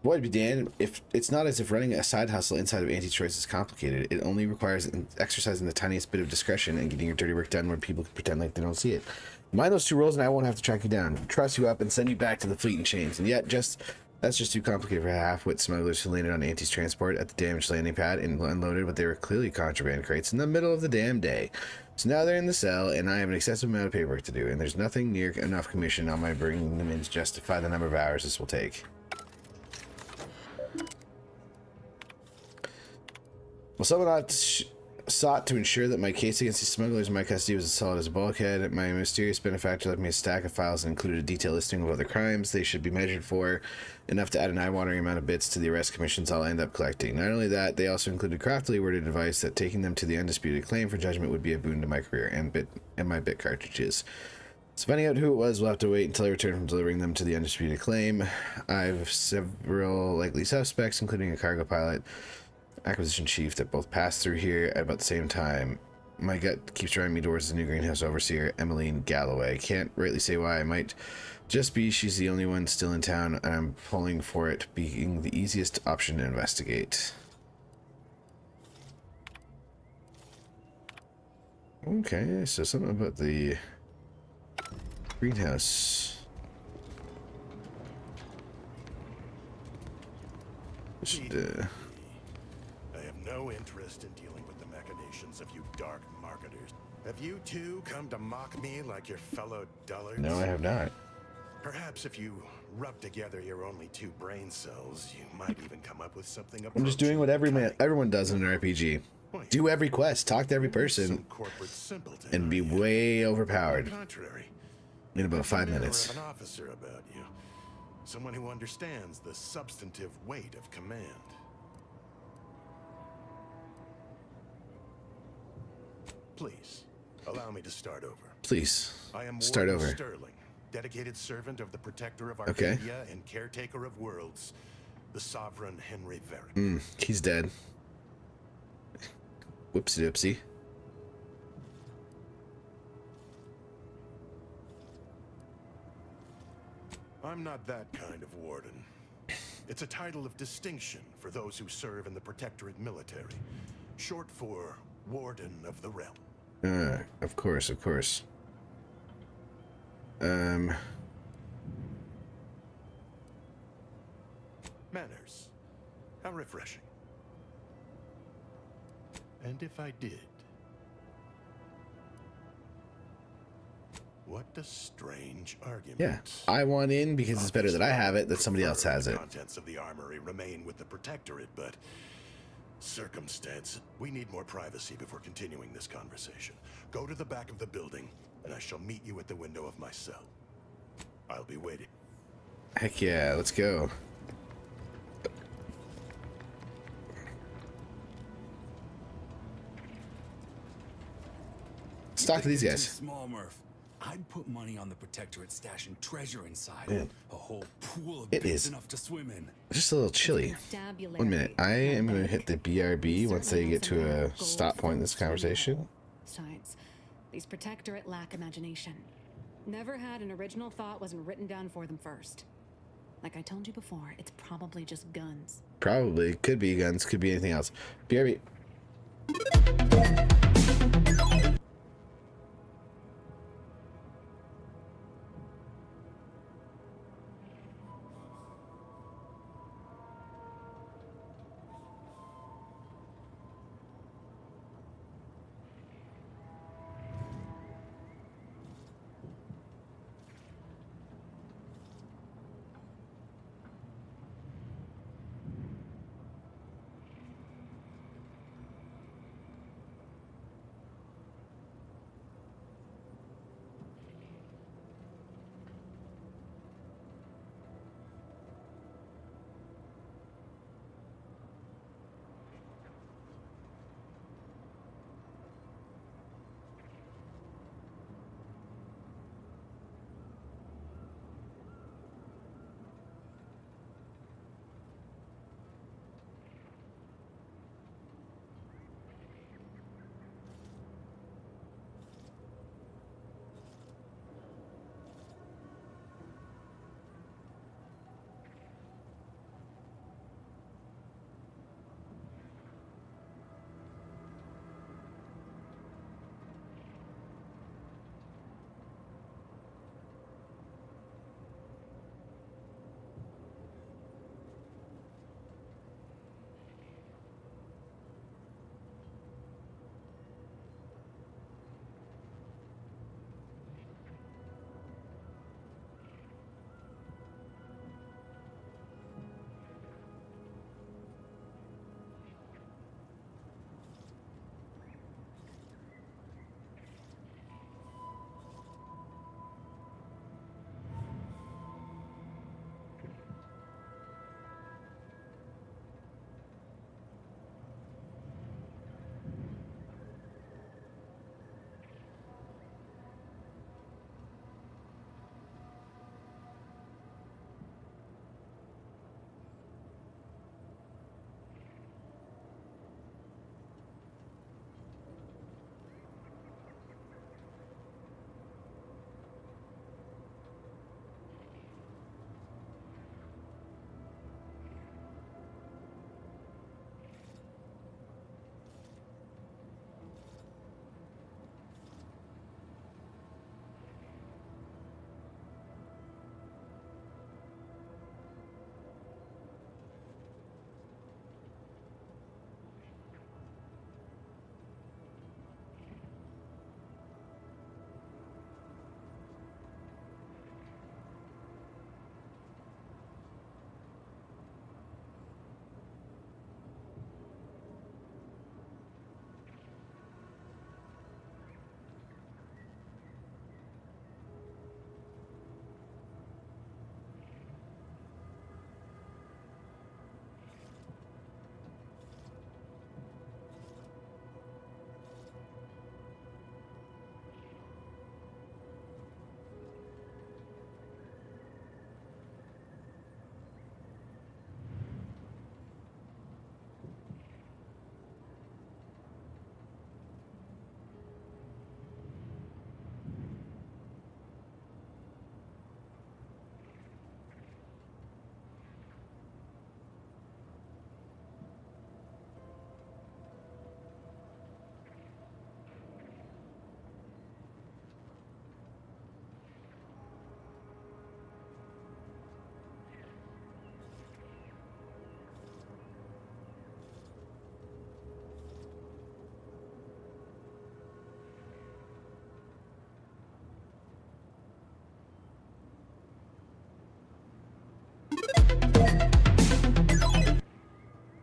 Boy, be damned if it's not as if running a side hustle inside of Anti-Choice is complicated. It only requires exercising the tiniest bit of discretion and getting your dirty work done where people can pretend like they don't see it. Mind those two rules and I won't have to track you down, truss you up, and send you back to the fleet in chains. And yet, that's just too complicated for half-wit smugglers who landed on Anti's transport at the damaged landing pad and unloaded what they were clearly contraband crates in the middle of the damn day. So now they're in the cell, and I have an excessive amount of paperwork to do, and there's nothing near enough commission on my bringing them in to justify the number of hours this will take. Well, someone sought to ensure that my case against these smugglers in my custody was as solid as a bulkhead. My mysterious benefactor left me a stack of files that included a detailed listing of other crimes they should be measured for, enough to add an eye-watering amount of bits to the arrest commissions I'll end up collecting. Not only that, they also included craftily worded advice that taking them to the undisputed claim for judgment would be a boon to my career and my bit cartridges. So finding out who it was, we'll have to wait until I return from delivering them to the undisputed claim. I've several likely suspects, including a cargo pilot, acquisition chief, that both passed through here at about the same time. My gut keeps driving me towards the new greenhouse overseer, Emmeline Galloway. Can't rightly say why. I might just be she's the only one still in town, and I'm pulling for it being the easiest option to investigate. Okay, so something about the greenhouse. Should, interest in dealing with the machinations of you dark marketers. Have you two come to mock me like your fellow dullards? No, I have not. Perhaps if you rub together your only 2 brain cells, you might even come up with something. I'm just doing what everyone does in an RPG. Do every quest, talk to every person, and be way overpowered in about 5 minutes. An officer about you, someone who understands the substantive weight of command. Please allow me to start over. Please I am start Warden over. Sterling, dedicated servant of the Protector of Okay. Arcadia and caretaker of worlds, the Sovereign Henry Verrick. He's dead. Whoopsie doopsie. I'm not that kind of warden. It's a title of distinction for those who serve in the Protectorate military, short for Warden of the Realm. Of course, of course. Manners. How refreshing. And if I did, what a strange argument. Yeah, I want in because it's better that I have it than somebody else has it. The contents of the armory remain with the Protectorate, but circumstance. We need more privacy before continuing this conversation. Go to the back of the building, and I shall meet you at the window of my cell. I'll be waiting. Heck yeah, let's go. Let's talk to these guys. Small Murph. I'd put money on the Protectorate stashing treasure inside. Man. A whole pool of It bits is enough to swim in. just a little chilly. One minute. I am going to hit the BRB once they get to a stop point in this conversation. Besides, these Protectorate lack imagination. Never had an original thought wasn't written down for them first. Like I told you before, it's probably just guns. Probably. Could be guns, could be anything else. BRB.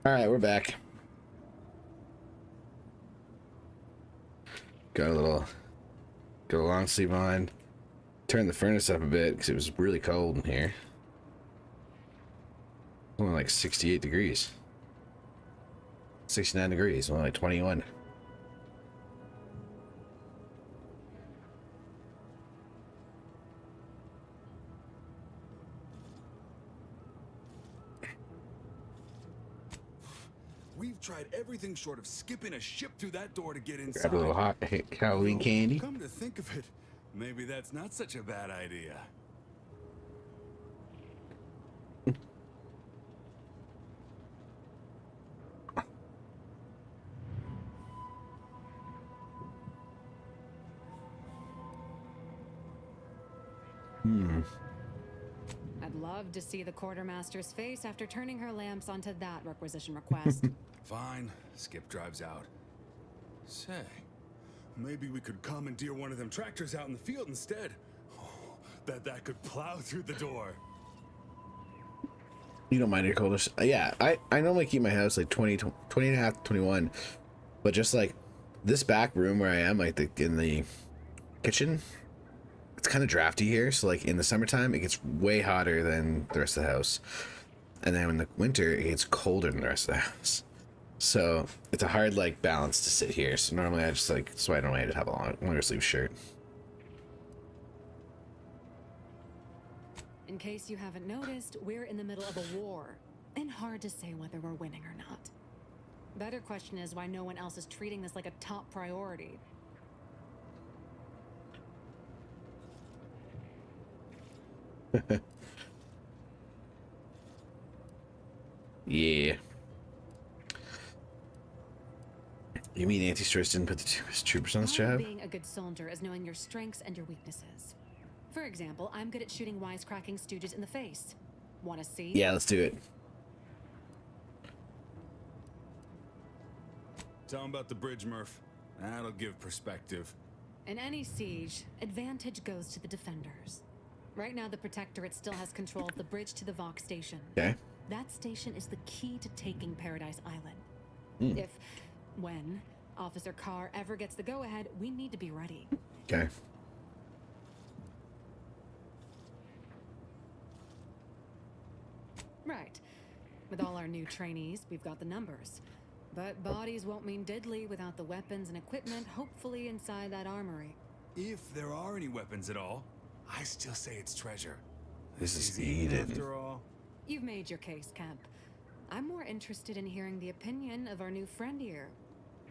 All right, we're back. Got a long sleeve on. Turned the furnace up a bit because it was really cold in here. Only like 68 degrees. 69 degrees, only like 21. We've tried everything short of skipping a ship through that door to get inside. Grab a little hot Halloween candy. Come to think of it, maybe that's not such a bad idea. I'd love to see the quartermaster's face after turning her lamps onto that requisition request. Fine, Skip drives out. Say, maybe we could commandeer one of them tractors out in the field instead. Oh, that could plow through the door. You don't mind your coldness? Yeah, I normally keep my house like 20 and a half, 21. But just like this back room where I am, like in the kitchen, it's kind of drafty here. So like in the summertime, it gets way hotter than the rest of the house. And then in the winter, it gets colder than the rest of the house. So it's a hard like balance to sit here. So normally I just like, so I don't have to have a longer sleeve shirt. In case you haven't noticed, we're in the middle of a war, and hard to say whether we're winning or not. Better question is why no one else is treating this like a top priority. Yeah. You mean Anti-Stress didn't put the troopers on this job? Being a good soldier is knowing your strengths and your weaknesses. For example, I'm good at shooting wisecracking stooges in the face. Want to see? Yeah, let's do it. Tell him about the bridge, Murph. That'll give perspective. In any siege, advantage goes to the defenders. Right now, the Protectorate still has control of the bridge to the Vox station. Okay. That station is the key to taking Paradise Island. If, when, Officer Carr ever gets the go-ahead, we need to be ready. Okay. Right. With all our new trainees, we've got the numbers. But bodies won't mean diddly without the weapons and equipment, hopefully inside that armory. If there are any weapons at all, I still say it's treasure. This is Eden. After all. You've made your case, Kemp. I'm more interested in hearing the opinion of our new friend here.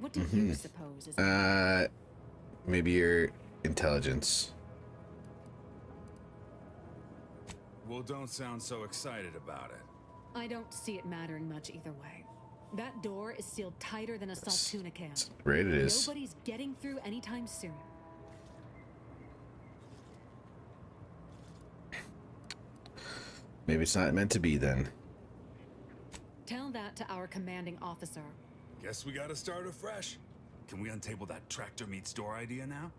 What do you suppose is maybe your intelligence. Well, don't sound so excited about it. I don't see it mattering much either way. That door is sealed tighter than a salt tuna can. Right, it is. Nobody's getting through anytime soon. Maybe it's not meant to be then. Tell that to our commanding officer. Guess we gotta start afresh. Can we untable that tractor meat store idea now?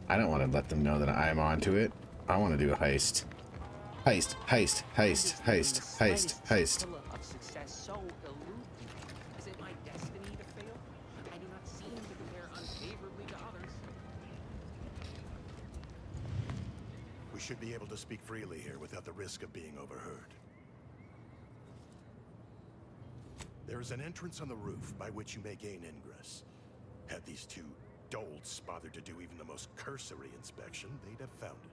I don't want to let them know that I'm onto it. I want to do a heist. Heist, heist, heist, heist, heist, heist. Of success so elude me. Is it my destiny to fail? I do not seem to compare unfavorably to others. We should be able to speak freely here without the risk of being overheard. There is an entrance on the roof by which you may gain ingress. Had these two dolts bothered to do even the most cursory inspection, they'd have found it.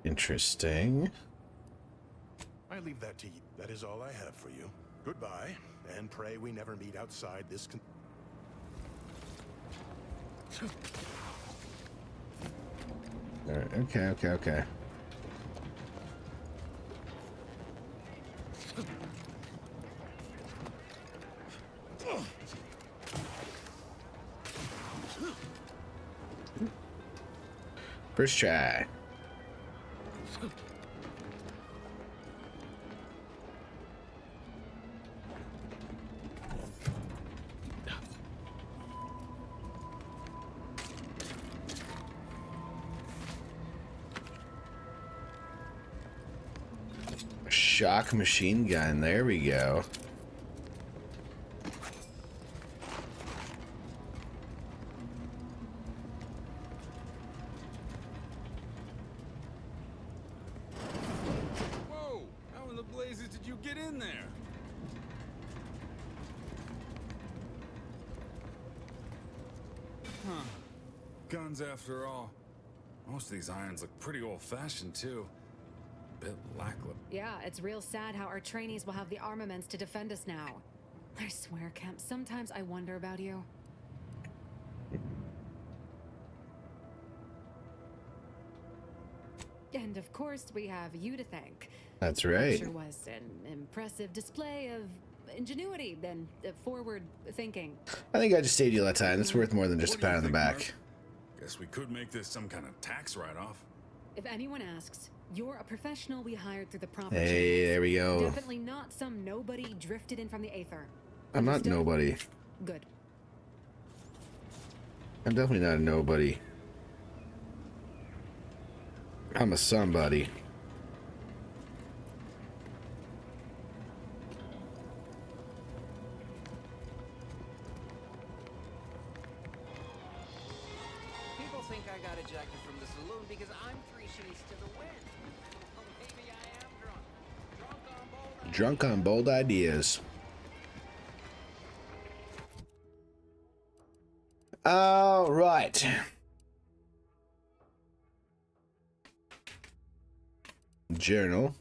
Interesting. I leave that to you. That is all I have for you. Goodbye, and pray we never meet outside this Alright, okay. First try. shock machine gun. There we go. Whoa! How in the blazes did you get in there? Huh. Guns after all. Most of these irons look pretty old-fashioned, too. Bit lackluster. Yeah, it's real sad how our trainees will have the armaments to defend us now. I swear, Kemp, sometimes I wonder about you. And of course, we have you to thank. That's The right. lecture was an impressive display of ingenuity and forward thinking. I think I just saved you a lot of time. That's worth more than just a What do you pat on the think, back. Mark? Guess we could make this some kind of tax write-off. If anyone asks, you're a professional we hired through the proper Hey, channels. there we go. Definitely not some nobody drifted in from the aether. I'm not Understood? nobody. Good. I'm definitely not a nobody. I'm a somebody. People think I got ejected from the saloon because I'm 3 shades to the wind. Well, maybe I am drunk. Drunk on bold ideas. All right. Journal.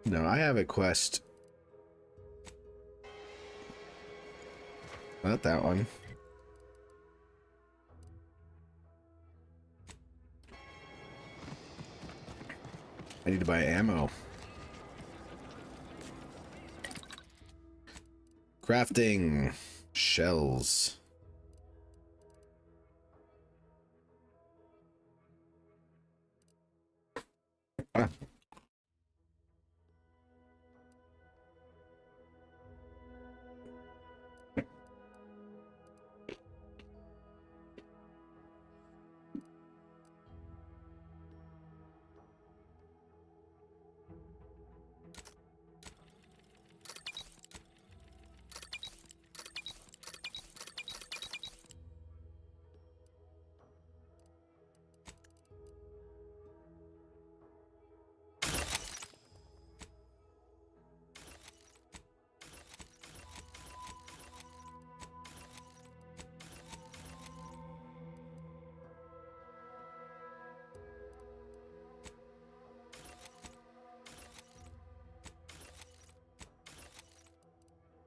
No, I have a quest. Not that one. I need to buy ammo. Crafting shells. Ah.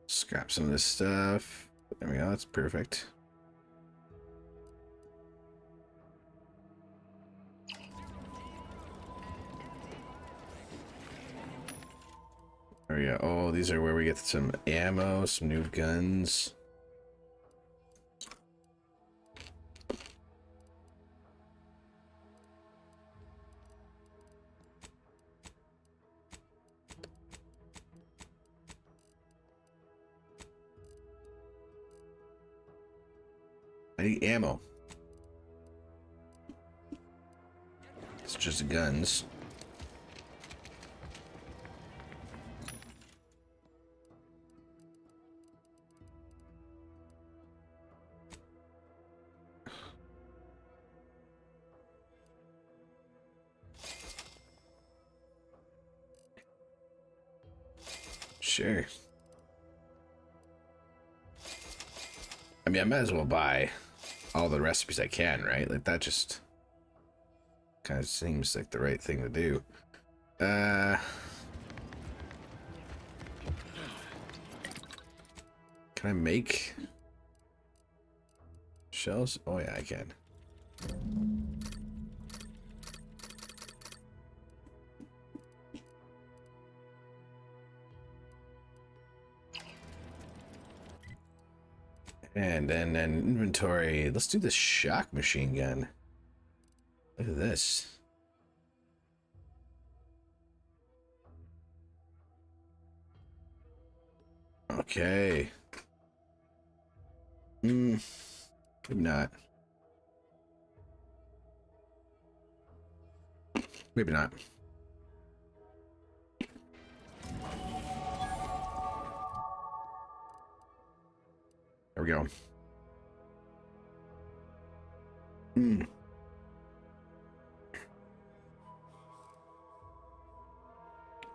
Scrap some of this stuff. There we go. That's perfect. There we go. Oh, these are where we get some ammo, some new guns. I need ammo. It's just guns. Sure. I mean, I might as well buy all the recipes I can, right? Like, that just kind of seems like the right thing to do. Can I make shells? Oh yeah, I can. And then inventory. Let's do the shock machine gun. Look at this. Okay. Maybe not. Maybe not. There we go.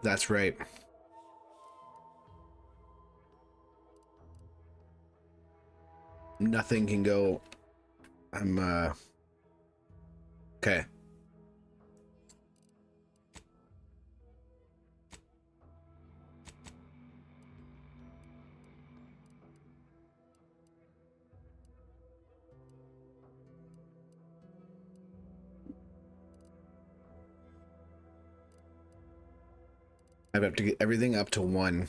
That's right. Nothing can go. Okay. I have to get everything up to 1.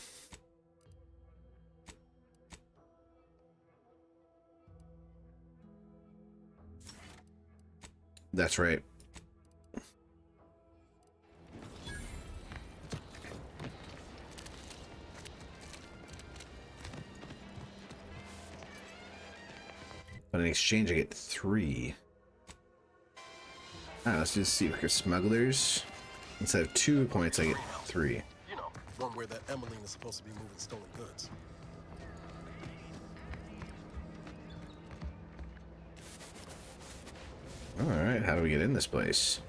That's right. But in exchange, I get 3. Alright, let's just see. We're smugglers. Instead of 2 points, I get 3. You know, one where that Emmeline is supposed to be moving stolen goods. Alright, how do we get in this place?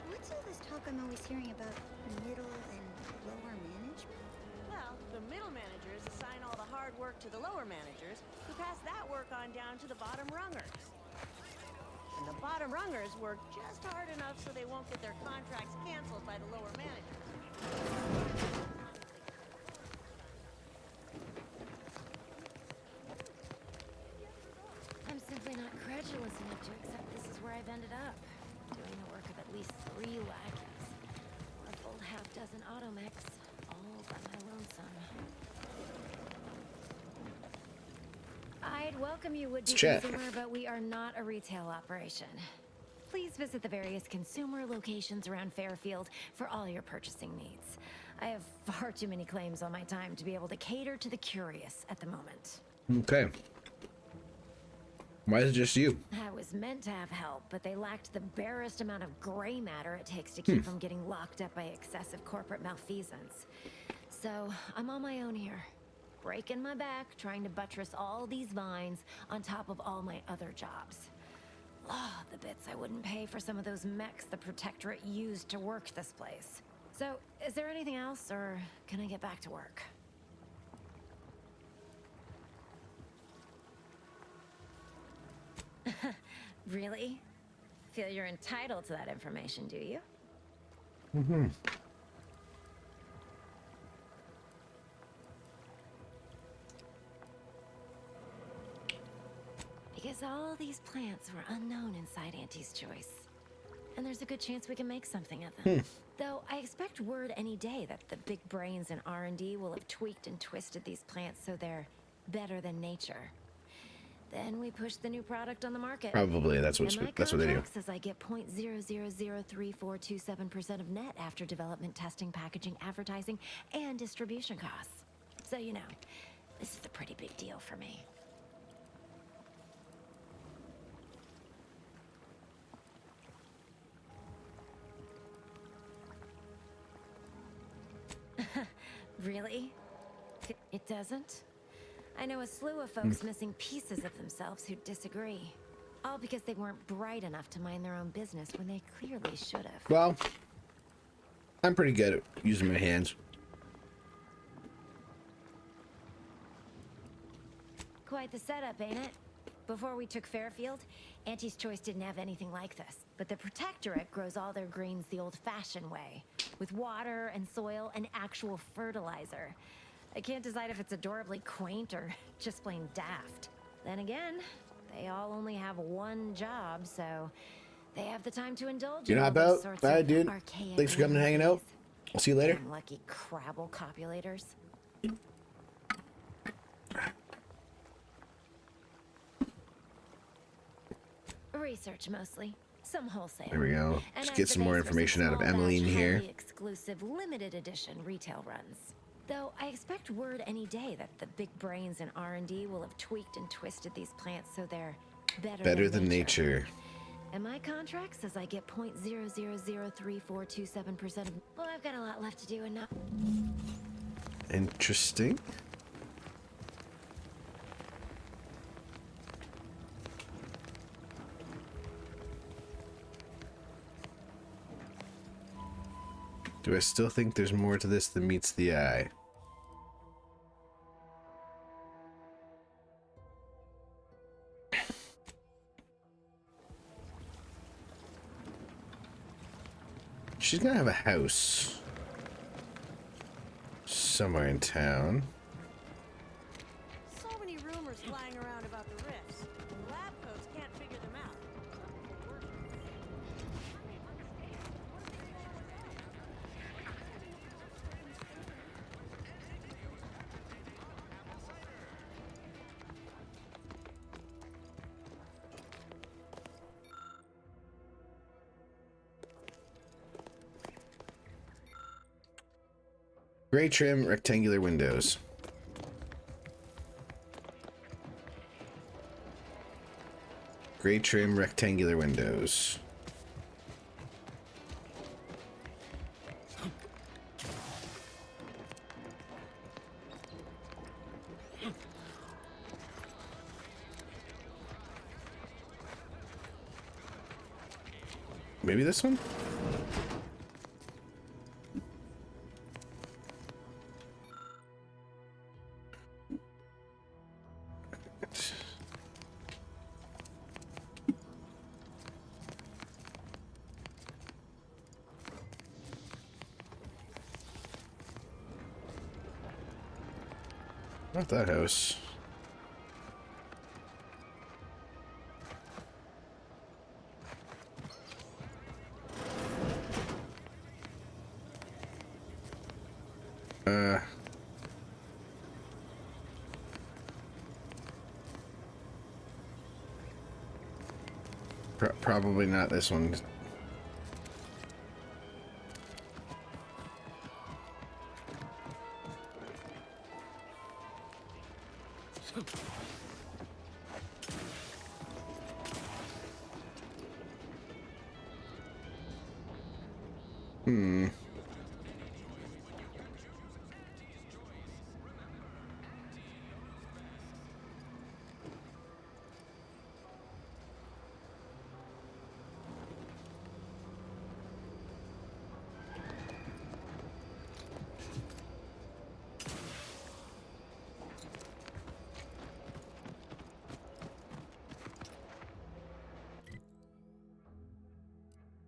What's all this talk I'm always hearing about middle and lower management? Well, the middle managers assign all the hard work to the lower managers, who pass that work on down to the bottom rungers. And the bottom rungers work just hard enough so they won't get their contracts canceled by the lower managers. I'm simply not credulous enough to accept this is where I've ended up. Doing the work of at least 3 lackeys. Or a full half-dozen automechs, all by my lonesome. I'd welcome you, would-be consumer, but we are not a retail operation. Please visit the various consumer locations around Fairfield for all your purchasing needs. I have far too many claims on my time to be able to cater to the curious at the moment. Okay. Why is it just you? I was meant to have help, but they lacked the barest amount of gray matter it takes to keep from getting locked up by excessive corporate malfeasance. So, I'm on my own here. Breaking my back, trying to buttress all these vines on top of all my other jobs. Oh, the bits I wouldn't pay for some of those mechs the Protectorate used to work this place. So, is there anything else, or can I get back to work? Really? Feel you're entitled to that information, do you? Mm-hmm. Because all these plants were unknown inside Auntie's Choice. And there's a good chance we can make something of them. Though I expect word any day that the big brains in R&D will have tweaked and twisted these plants so they're better than nature. Then we push the new product on the market. Probably that's what they do. Says I get 0.0003427% of net after development, testing, packaging, advertising, and distribution costs. So you know, this is a pretty big deal for me. Really? It doesn't? I know a slew of folks missing pieces of themselves who disagree. All because they weren't bright enough to mind their own business when they clearly should have. Well, I'm pretty good at using my hands. Quite the setup, ain't it? Before we took Fairfield, Auntie's Choice didn't have anything like this. But the Protectorate grows all their greens the old-fashioned way, with water and soil and actual fertilizer. I can't decide if it's adorably quaint or just plain daft. Then again, they all only have one job, so they have the time to indulge in all those sorts of dude. archaic Thanks for coming and hanging out. I'll see you later. Damn lucky Crabble copulators. Research mostly. Some wholesale. There we go. And Let's get some more information out of Emmeline here. Exclusive limited edition retail runs. Though I expect word any day that the big brains in R&D will have tweaked and twisted these plants so they're better than nature. And my contract says I get 0.00034227% of... Well, I've got a lot left to do and not... Interesting. Do I still think there's more to this than meets the eye? She's gonna have a house somewhere in town. So many rumors flying around about the rifts. Lab coats can't figure them out. Gray trim, rectangular windows. Gray trim, rectangular windows. Maybe this one? Not that house. Probably not this one.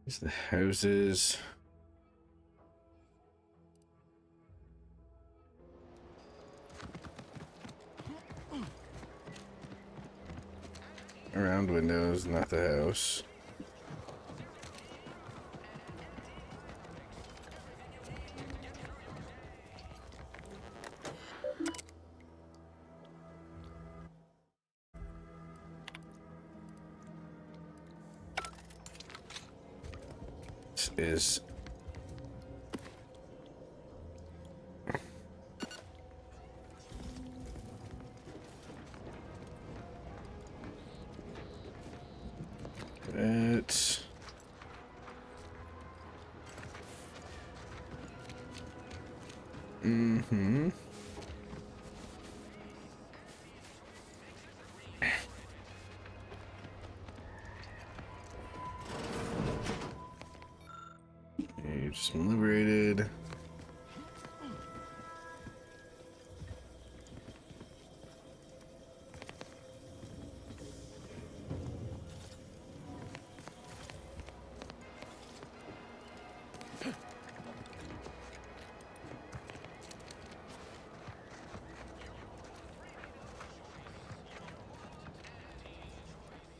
Here's the houses. Around windows, not the house. Is it just been liberated.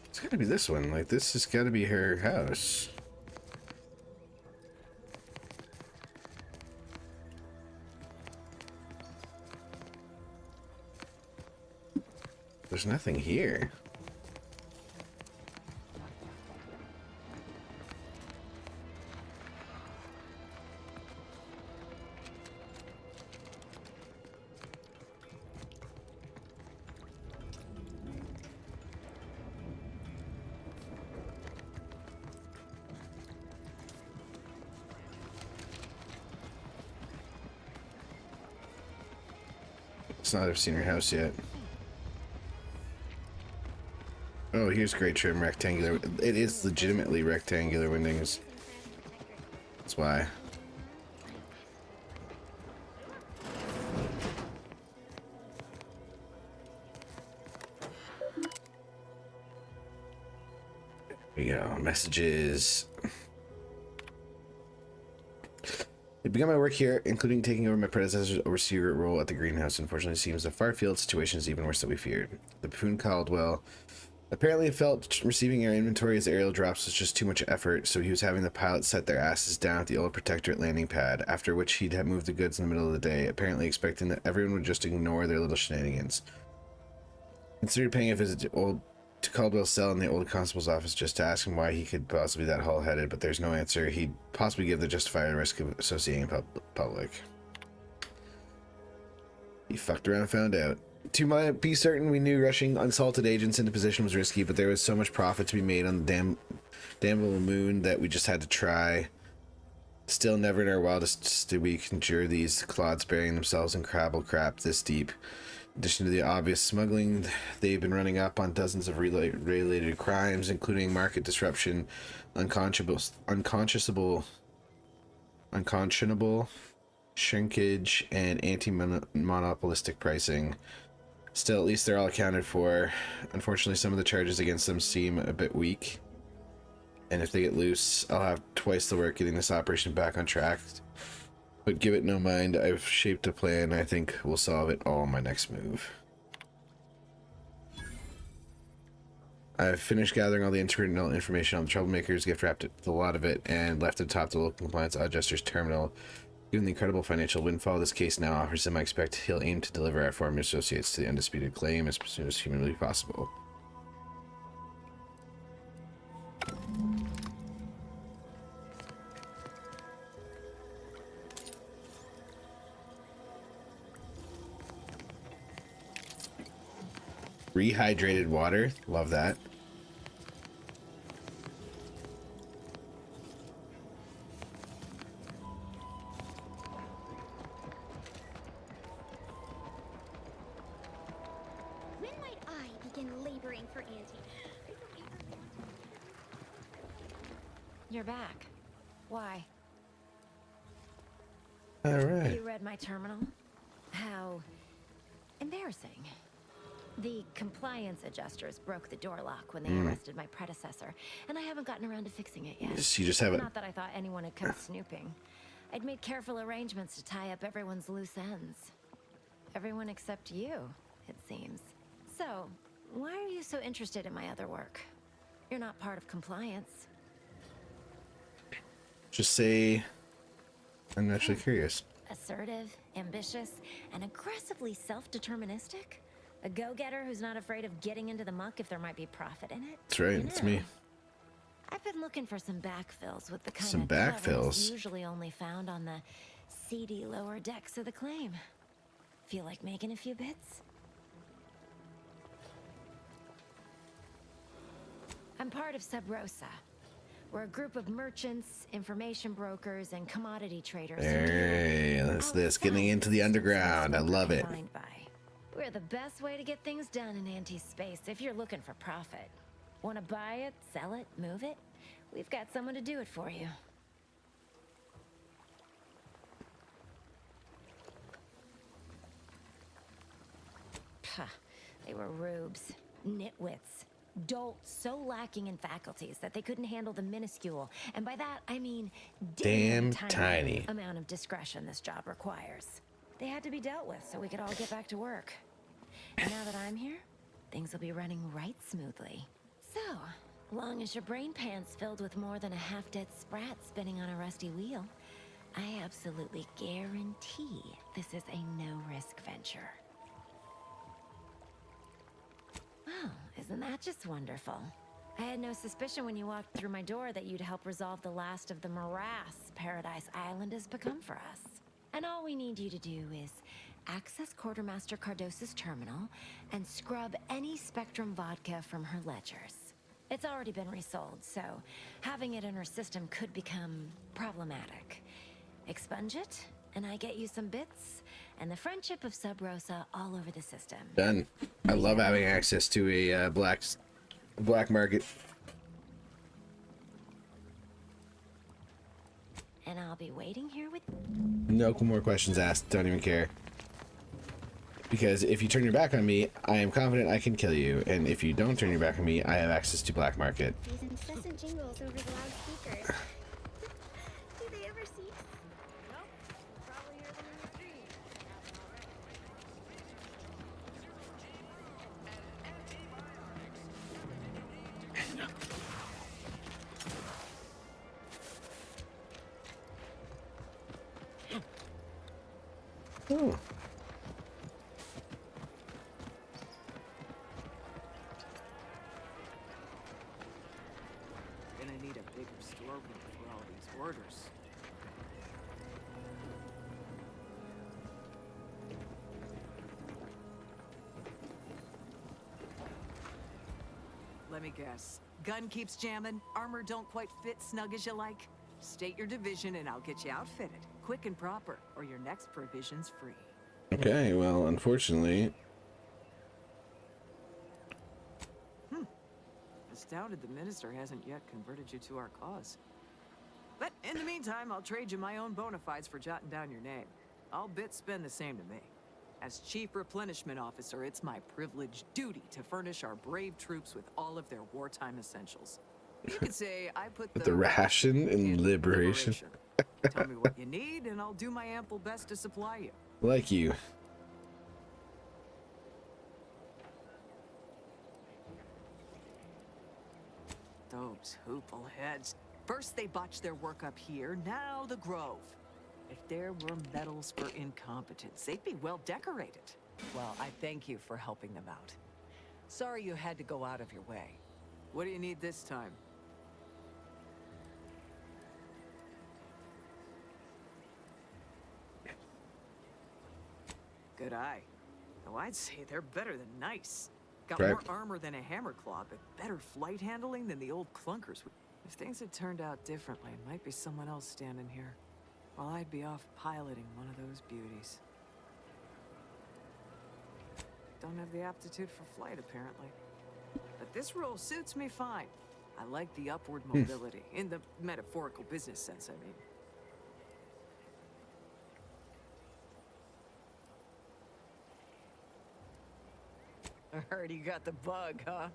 It's gotta be this one. Like, this has gotta be her house. There's nothing here. It's not I've seen her house yet. Oh, here's great trim rectangular. It is legitimately rectangular windings. That's why. There we go. Messages. I began my work here, including taking over my predecessor's overseer role at the greenhouse. Unfortunately, it seems the far-field situation is even worse than we feared. The buffoon Caldwell apparently felt receiving our inventory as aerial drops was just too much effort, so he was having the pilots set their asses down at the old Protectorate landing pad, after which he'd have moved the goods in the middle of the day, apparently expecting that everyone would just ignore their little shenanigans. Considered paying a visit to Caldwell's cell in the old constable's office just to ask him why he could possibly be that hull-headed, but there's no answer. He'd possibly give the justified risk of associating public. He fucked around and found out. To be certain, we knew rushing unsalted agents into position was risky, but there was so much profit to be made on the damnable moon that we just had to try. Still, never in our wildest did we conjure these clods burying themselves in crabble crap this deep. In addition to the obvious smuggling, they've been running up on dozens of related crimes, including market disruption, unconscionable shrinkage, and anti-monopolistic pricing. Still, at least they're all accounted for. Unfortunately, some of the charges against them seem a bit weak. And if they get loose, I'll have twice the work getting this operation back on track. But give it no mind, I've shaped a plan I think will solve it all in my next move. I've finished gathering all the internal information on the troublemakers, gift wrapped a lot of it, and left it atop the local compliance adjuster's terminal. Given the incredible financial windfall this case now offers him, I expect he'll aim to deliver our former associates to the undisputed claim as soon as humanly possible. Rehydrated water, love that. When might I begin laboring for Auntie? You're back. Why? All right. You read my terminal? How embarrassing. The compliance adjusters broke the door lock when they arrested my predecessor, and I haven't gotten around to fixing it yet. You just haven't. Not that I thought anyone had come snooping. I'd made careful arrangements to tie up everyone's loose ends. Everyone except you, it seems. So, why are you so interested in my other work? You're not part of compliance. Just say I'm actually curious. Assertive, ambitious, and aggressively self-deterministic? A go-getter who's not afraid of getting into the muck if there might be profit in it? That's right, it's me. I've been looking for some backfills with the kind Some of cleverness backfills? usually only found on the seedy lower decks of the claim. Feel like making a few bits? I'm part of Sub Rosa. We're a group of merchants, information brokers, and commodity traders. Hey, that's this. Getting into the underground. I love it. We're the best way to get things done in anti-space if you're looking for profit. Want to buy it, sell it, move it? We've got someone to do it for you. Puh, they were rubes, nitwits, dolts so lacking in faculties that they couldn't handle the minuscule, and by that I mean damn tiny amount of discretion this job requires. They had to be dealt with so we could all get back to work. And now that I'm here, things will be running right smoothly. So, long as your brain pan's filled with more than a half-dead sprat spinning on a rusty wheel, I absolutely guarantee this is a no-risk venture. Oh, isn't that just wonderful? I had no suspicion when you walked through my door that you'd help resolve the last of the morass Paradise Island has become for us. And all we need you to do is access Quartermaster Cardos's terminal and scrub any Spectrum vodka from her ledgers. It's already been resold, so having it in her system could become problematic. Expunge it, and I get you some bits and the friendship of Sub Rosa all over the system. Done. I love having access to a black market. And I'll be waiting here with... No more questions asked. Don't even care. Because if you turn your back on me, I am confident I can kill you. And if you don't turn your back on me, I have access to black market. These incessant jingles over the loudspeakers. Do they ever cease? Nope. Probably hear them in your dreams. Oh. Gonna need a bigger storeroom for all these orders. Let me guess. Gun keeps jamming, armor don't quite fit snug as you like. State your division and I'll get you outfitted. Quick and proper, or your next provision's free. Okay, well, unfortunately... Astounded the minister hasn't yet converted you to our cause. But in the meantime, I'll trade you my own bona fides for jotting down your name. All bits spend the same to me. As Chief Replenishment Officer, it's my privileged duty to furnish our brave troops with all of their wartime essentials. You could say I put the ration in liberation. Tell me what you need, and I'll do my ample best to supply you. Like you. Those hoople heads. First they botched their work up here, now the Grove. If there were medals for incompetence, they'd be well decorated. Well, I thank you for helping them out. Sorry you had to go out of your way. What do you need this time? Good eye. Oh, I'd say they're better than nice. Got Right. more armor than a Hammerclaw, but better flight handling than the old clunkers. If things had turned out differently, it might be someone else standing here, while I'd be off piloting one of those beauties. Don't have the aptitude for flight, apparently. But this role suits me fine. I like the upward mobility, in the metaphorical business sense, I mean. I heard you got the bug, huh?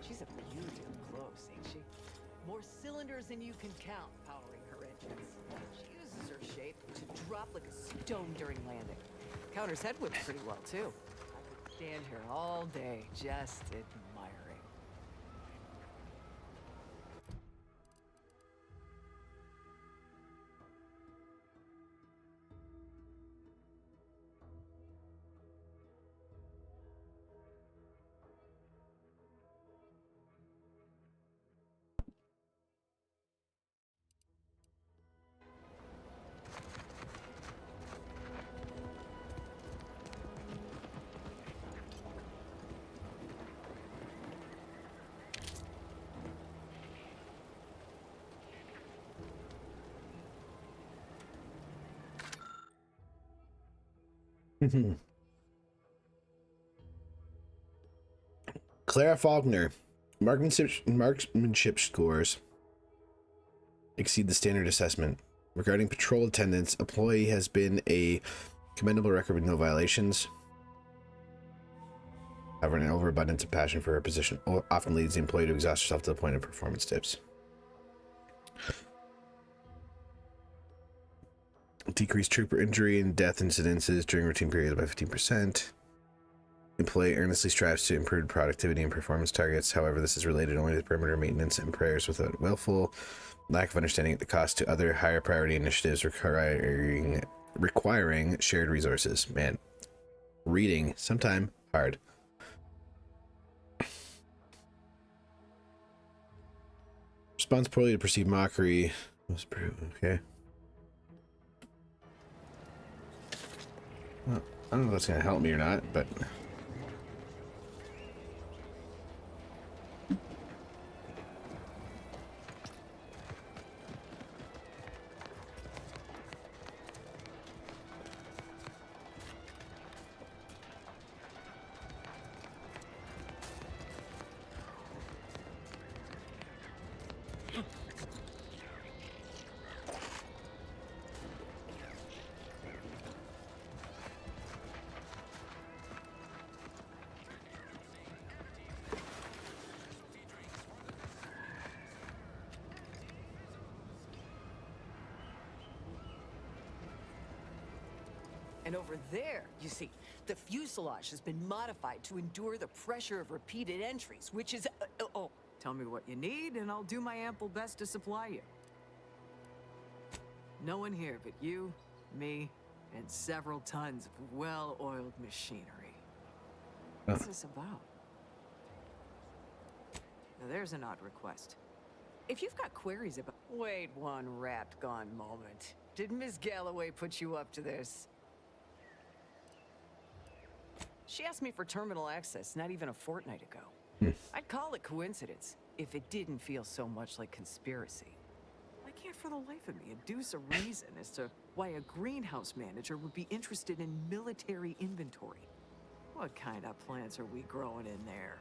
She's a beauty up close, ain't she? More cylinders than you can count powering her engines. She uses her shape to drop like a stone during landing. Counters head whips pretty well, too. I could stand here all day just admiring. Clara Faulkner. Marksmanship scores exceed the standard assessment. Regarding patrol attendance, employee has been a commendable record with no violations. However, an overabundance of passion for her position often leads the employee to exhaust herself to the point of performance dips. Decreased trooper injury and death incidences during routine periods by 15%. Employee earnestly strives to improve productivity and performance targets. However, this is related only to perimeter maintenance and prayers without willful lack of understanding at the cost to other higher priority initiatives requiring shared resources. Man, reading sometime hard. responds poorly to perceived mockery. Okay. Well, I don't know if that's gonna help me or not, but. And over there, you see, the fuselage has been modified to endure the pressure of repeated entries, which is... oh, tell me what you need, and I'll do my ample best to supply you. No one here but you, me, and several tons of well-oiled machinery. What's this about? Now, there's an odd request. If you've got queries about... Wait one rapt gone moment. Did Ms. Galloway put you up to this? She asked me for terminal access not even a fortnight ago. I'd call it coincidence if it didn't feel so much like conspiracy. I can't for the life of me adduce a reason as to why a greenhouse manager would be interested in military inventory. What kind of plants are we growing in there?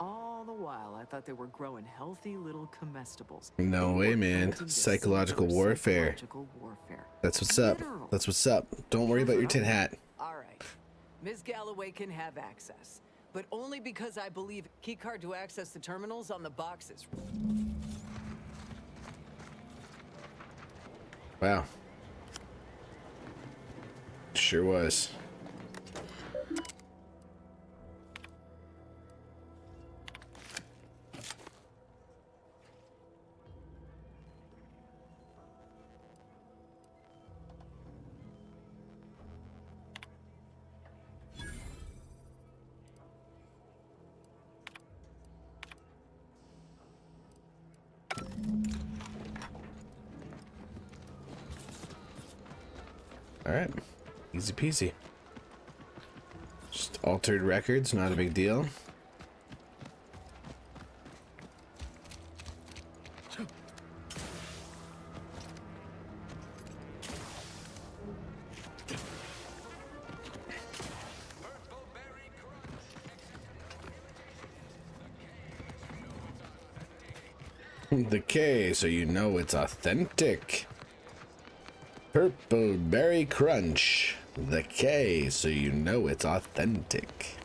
All the while, I thought they were growing healthy little comestibles. No way, man. Psychological warfare. That's what's up. That's what's up. Don't worry about your tin hat. All right. Ms. Galloway can have access, but only because I believe keycard to access the terminals on the boxes. Wow. Sure was. All right, easy peasy. Just altered records, not a big deal. The K, so you know it's authentic. Purple Berry Crunch. The K, so you know it's authentic.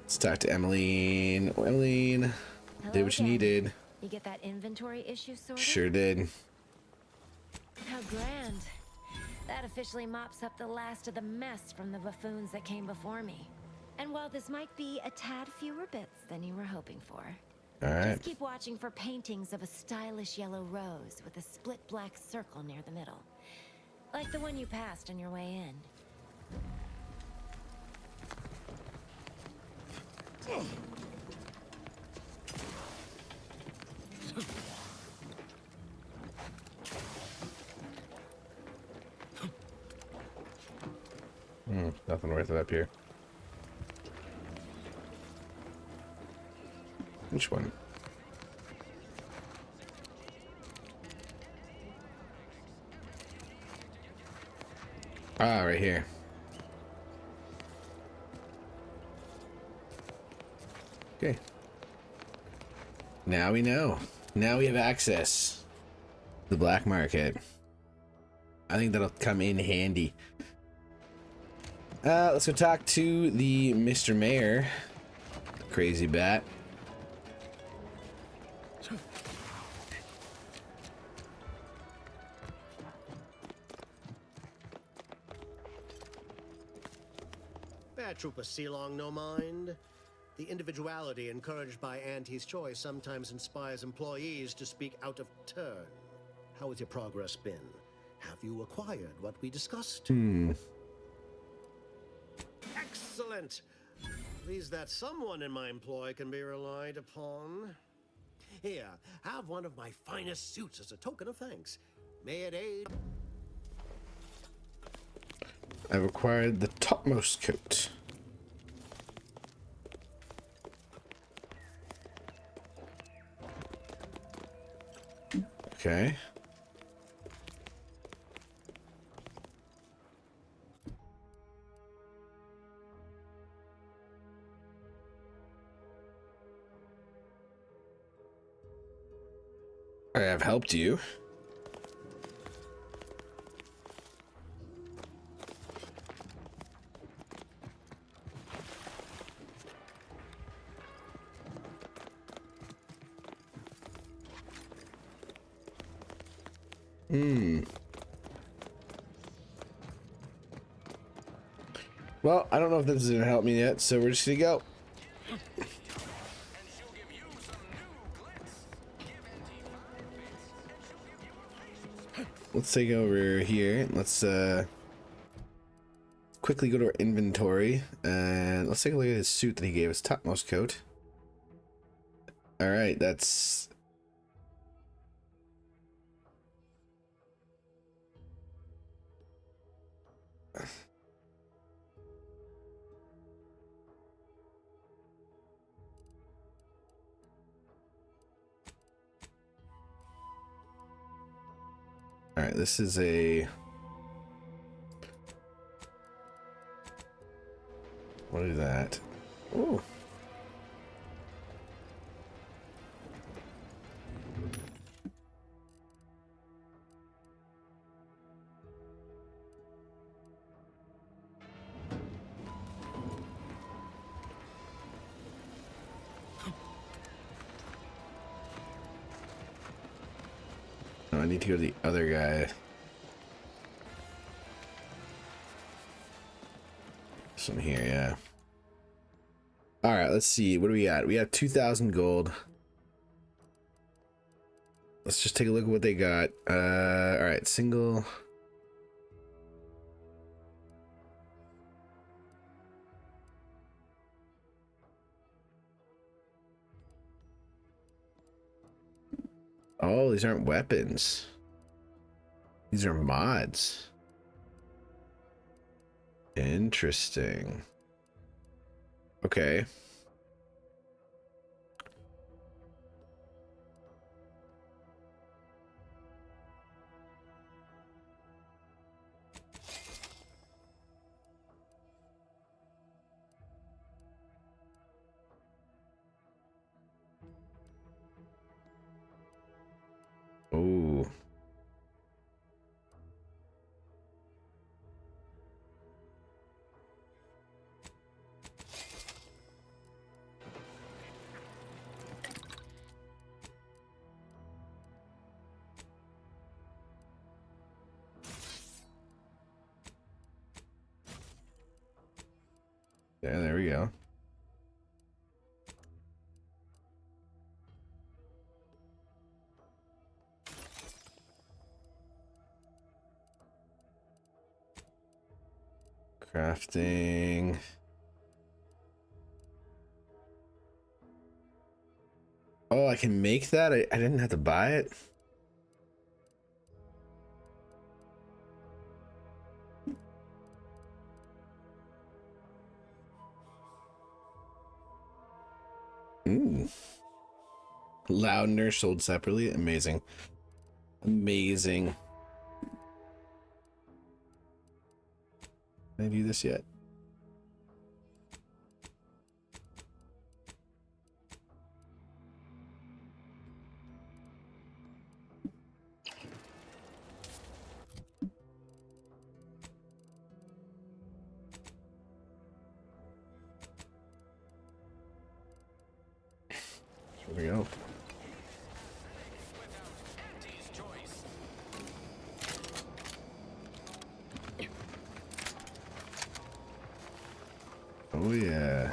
Let's talk to Emmeline. Emmeline, did what you needed. You get that inventory issue sorted? Sure did. How grand. That officially mops up the last of the mess from the buffoons that came before me. And while this might be a tad fewer bits than you were hoping for, all right. Just keep watching for paintings of a stylish yellow rose with a split black circle near the middle. Like the one you passed on your way in. Nothing worth it up here. Which one? Ah, right here. Okay. Now we know. Now we have access to the black market. I think that'll come in handy. Let's go talk to the Mr. Mayor. Crazy bat. Trooper Sealong, no mind. The individuality encouraged by Auntie's choice sometimes inspires employees to speak out of turn. How has your progress been? Have you acquired what we discussed? Excellent! Pleased that someone in my employ can be relied upon. Here, have one of my finest suits as a token of thanks. May it aid. I've acquired the topmost coat. Okay. I have helped you. Well, I don't know if this is gonna help me yet, so we're just gonna go. Let's take over here. Let's quickly go to our inventory and let's take a look at his suit that he gave us. Topmost coat. All right, that's all right. This is a what is that? Oh. I need to go to the other guy. This one here, yeah. All right, let's see. What do we got? We have 2,000 gold. Let's just take a look at what they got. All right, single. Oh, these aren't weapons. These are mods. Interesting. Okay. Oh. Yeah, there we go. Crafting. Oh, I can make that? I didn't have to buy it? Ooh. Loudner sold separately. Amazing. Amazing. Can I do this yet? Here we go. Oh yeah.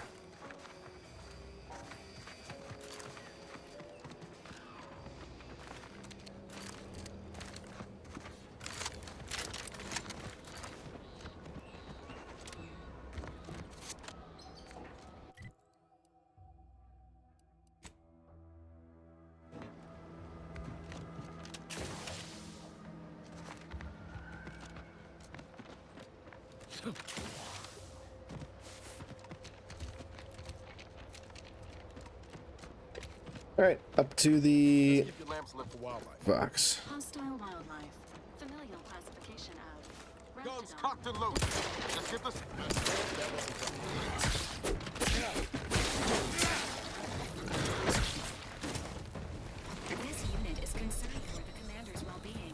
All right, up to the Keep your lamps lit for wildlife. box. Hostile wildlife. Familial classification of Guns cocked and loaded. Let's get this. This unit is concerned for the commander's well-being.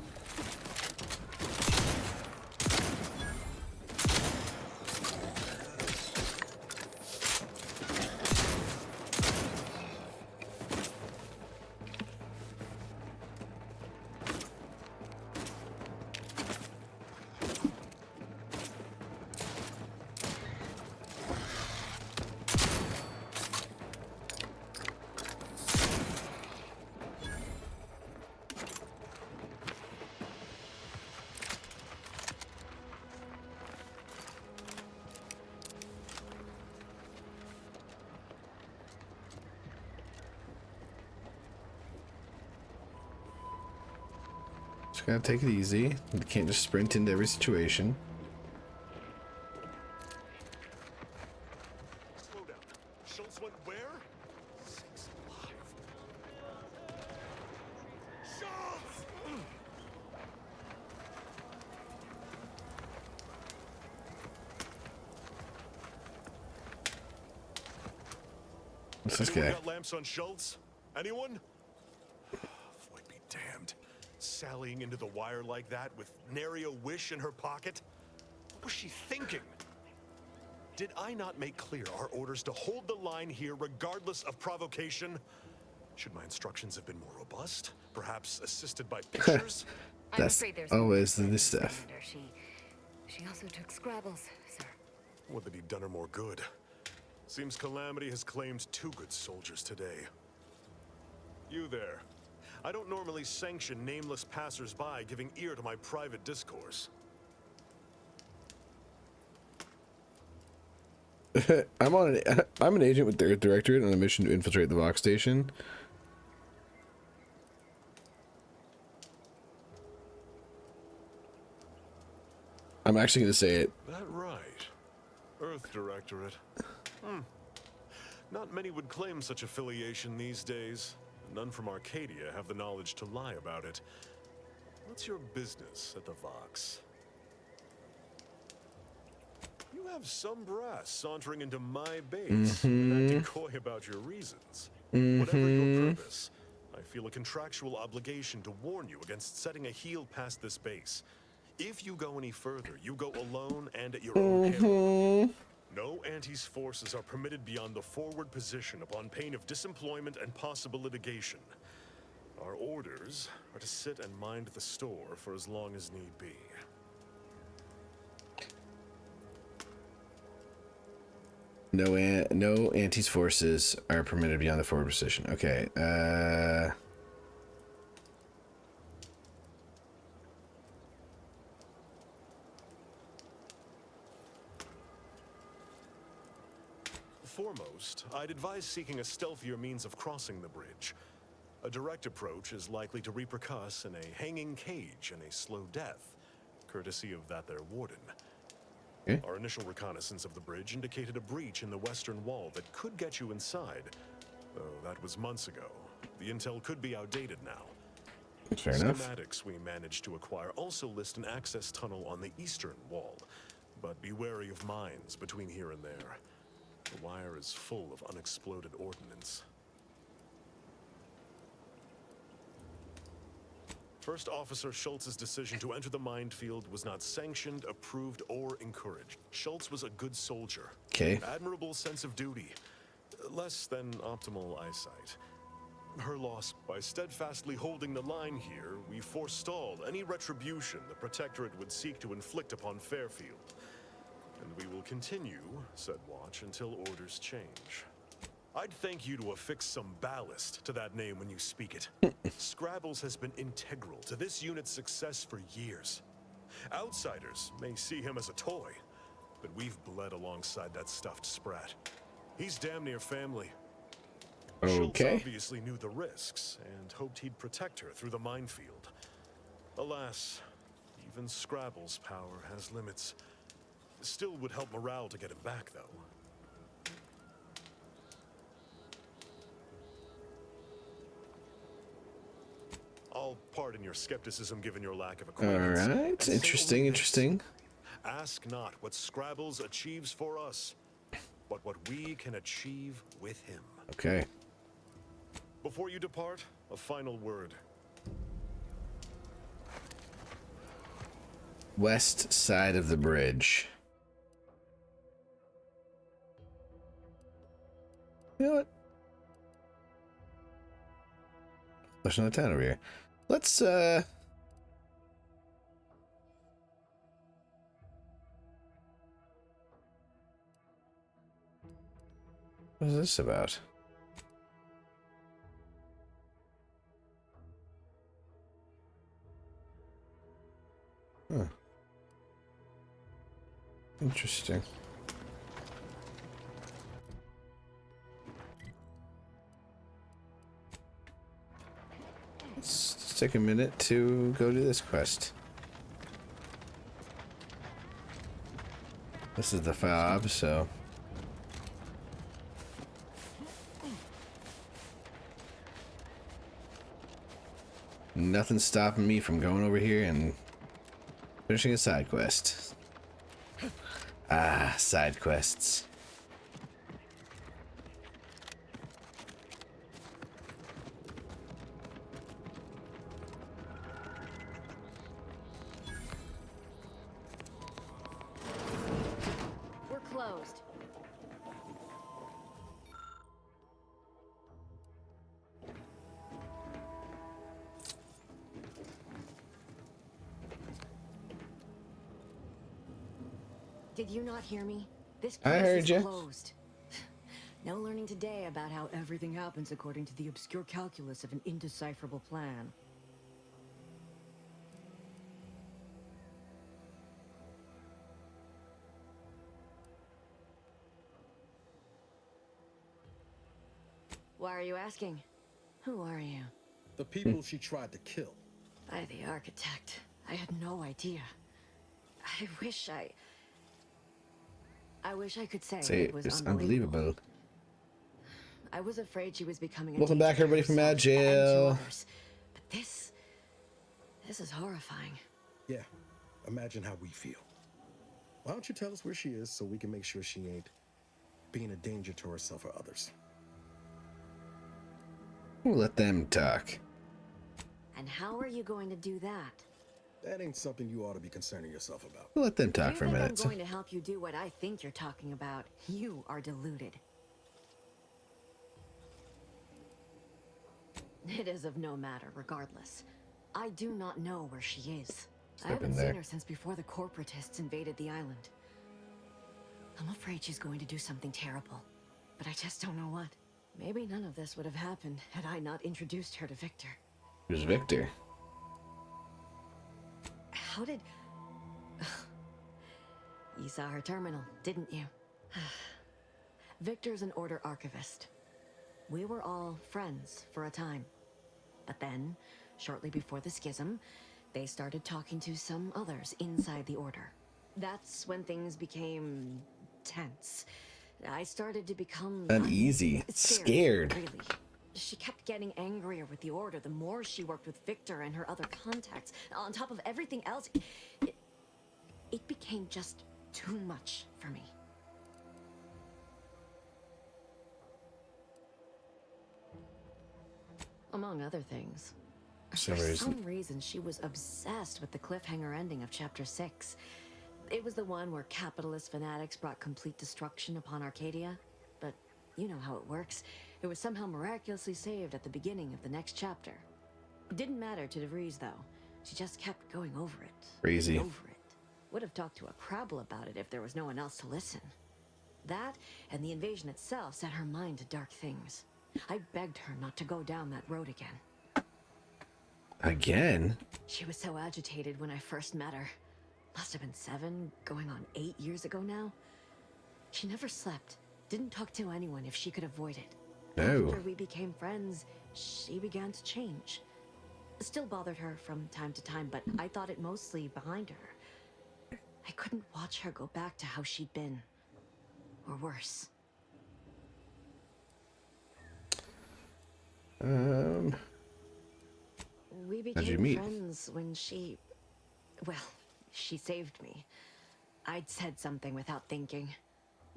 Just gotta take it easy. You can't just sprint into every situation. Slow down. Schultz went where? Sakes alive. Schultz! What's this Anyone guy? got lamps on Schultz? Anyone? Void be damned. Sallying into the wire like that with nary a wish in her pocket? What was she thinking? Did I not make clear our orders to hold the line here regardless of provocation? Should my instructions have been more robust? Perhaps assisted by pictures? That's always the new stuff. She also took Scrabbles, sir. Would that he'd done her more good. Seems Calamity has claimed 2 good soldiers today. You there. I don't normally sanction nameless passers-by giving ear to my private discourse. I'm an agent with the Earth Directorate on a mission to infiltrate the Vox station. I'm actually gonna say it. That right. Earth Directorate. Not many would claim such affiliation these days. None from Arcadia have the knowledge to lie about it. What's your business at the Vox? You have some brass sauntering into my base and acting coy about your reasons. Whatever your purpose, I feel a contractual obligation to warn you against setting a heel past this base. If you go any further, you go alone and at your own peril. No Anti's forces are permitted beyond the forward position upon pain of disemployment and possible litigation. Our orders are to sit and mind the store for as long as need be. No Anti's forces are permitted beyond the forward position. Okay. Foremost, I'd advise seeking a stealthier means of crossing the bridge. A direct approach is likely to repercuss in a hanging cage and a slow death, courtesy of that there warden. Okay. Our initial reconnaissance of the bridge indicated a breach in the western wall that could get you inside. Though that was months ago. The intel could be outdated now. Fair enough. Schematics we managed to acquire also list an access tunnel on the eastern wall, but be wary of mines between here and there. The wire is full of unexploded ordnance. First Officer Schultz's decision to enter the minefield was not sanctioned, approved, or encouraged. Schultz was a good soldier. Okay. Admirable sense of duty. Less than optimal eyesight. Her loss, by steadfastly holding the line here, we forestalled any retribution the Protectorate would seek to inflict upon Fairfield. And we will continue, said watch, until orders change. I'd thank you to affix some ballast to that name when you speak it. Scrabbles has been integral to this unit's success for years. Outsiders may see him as a toy, but we've bled alongside that stuffed sprat. He's damn near family. Schultz Okay. obviously knew the risks and hoped he'd protect her through the minefield. Alas, even Scrabble's power has limits. Still would help morale to get him back, though. I'll pardon your skepticism given your lack of acquaintance. All right, interesting, interesting. Ask not what Scrabbles achieves for us, but what we can achieve with him. Okay. Before you depart, a final word. West side of the bridge. You know what? There's another town over here. Let's what is this about? Huh. Interesting. Let's take a minute to go do this quest. This is the fob, so nothing's stopping me from going over here and finishing a side quest. Ah, side quests. We're closed. Did you not hear me? This I place heard is ya. closed. No learning today about how everything happens according to the obscure calculus of an indecipherable plan. Why are you asking? Who are you? The people she tried to kill. By the architect. I had no idea. I wish I could say Say it was it's unbelievable. unbelievable. I was afraid she was becoming a Welcome danger back, to everybody, from herself Mad and to Jail. others. But this is horrifying. Yeah, imagine how we feel. Why don't you tell us where she is so we can make sure she ain't being a danger to herself or others? We'll let them talk. And how are you going to do that? That ain't something you ought to be concerning yourself about. We'll let them If talk you for a think minute. I'm going to help you do what I think you're talking about, you are deluded. It is of no matter, regardless. I do not know where she is. I Step in haven't there. seen her since before the corporatists invaded the island. I'm afraid she's going to do something terrible, but I just don't know what. Maybe none of this would have happened had I not introduced her to Victor. Who's Victor? How did... You saw her terminal, didn't you? Victor's an Order archivist. We were all friends for a time. But then, shortly before the schism, they started talking to some others inside the Order. That's when things became tense. I started to become Uneasy. Scared. really. She kept getting angrier with the Order the more she worked with Victor and her other contacts. On top of everything else, it became just too much for me. Among other things. For For some some reason, she was obsessed with the cliffhanger ending of Chapter 6. It was the one where capitalist fanatics brought complete destruction upon Arcadia. But you know how it works. It was somehow miraculously saved at the beginning of the next chapter. It didn't matter to DeVries, though. She just kept going over it. Crazy. Over it. Would have talked to a Crabble about it if there was no one else to listen. That, and the invasion itself, set her mind to dark things. I begged her not to go down that road again. Again? She was so agitated when I first met her. Must have been 7, going on 8 years ago now. She never slept, didn't talk to anyone if she could avoid it. No. After we became friends, she began to change. Still bothered her from time to time, but I thought it mostly behind her. I I couldn't watch her go back to how she'd been. Or worse. We How'd you became meet? friends when she... Well, she saved me. I'd said something without thinking.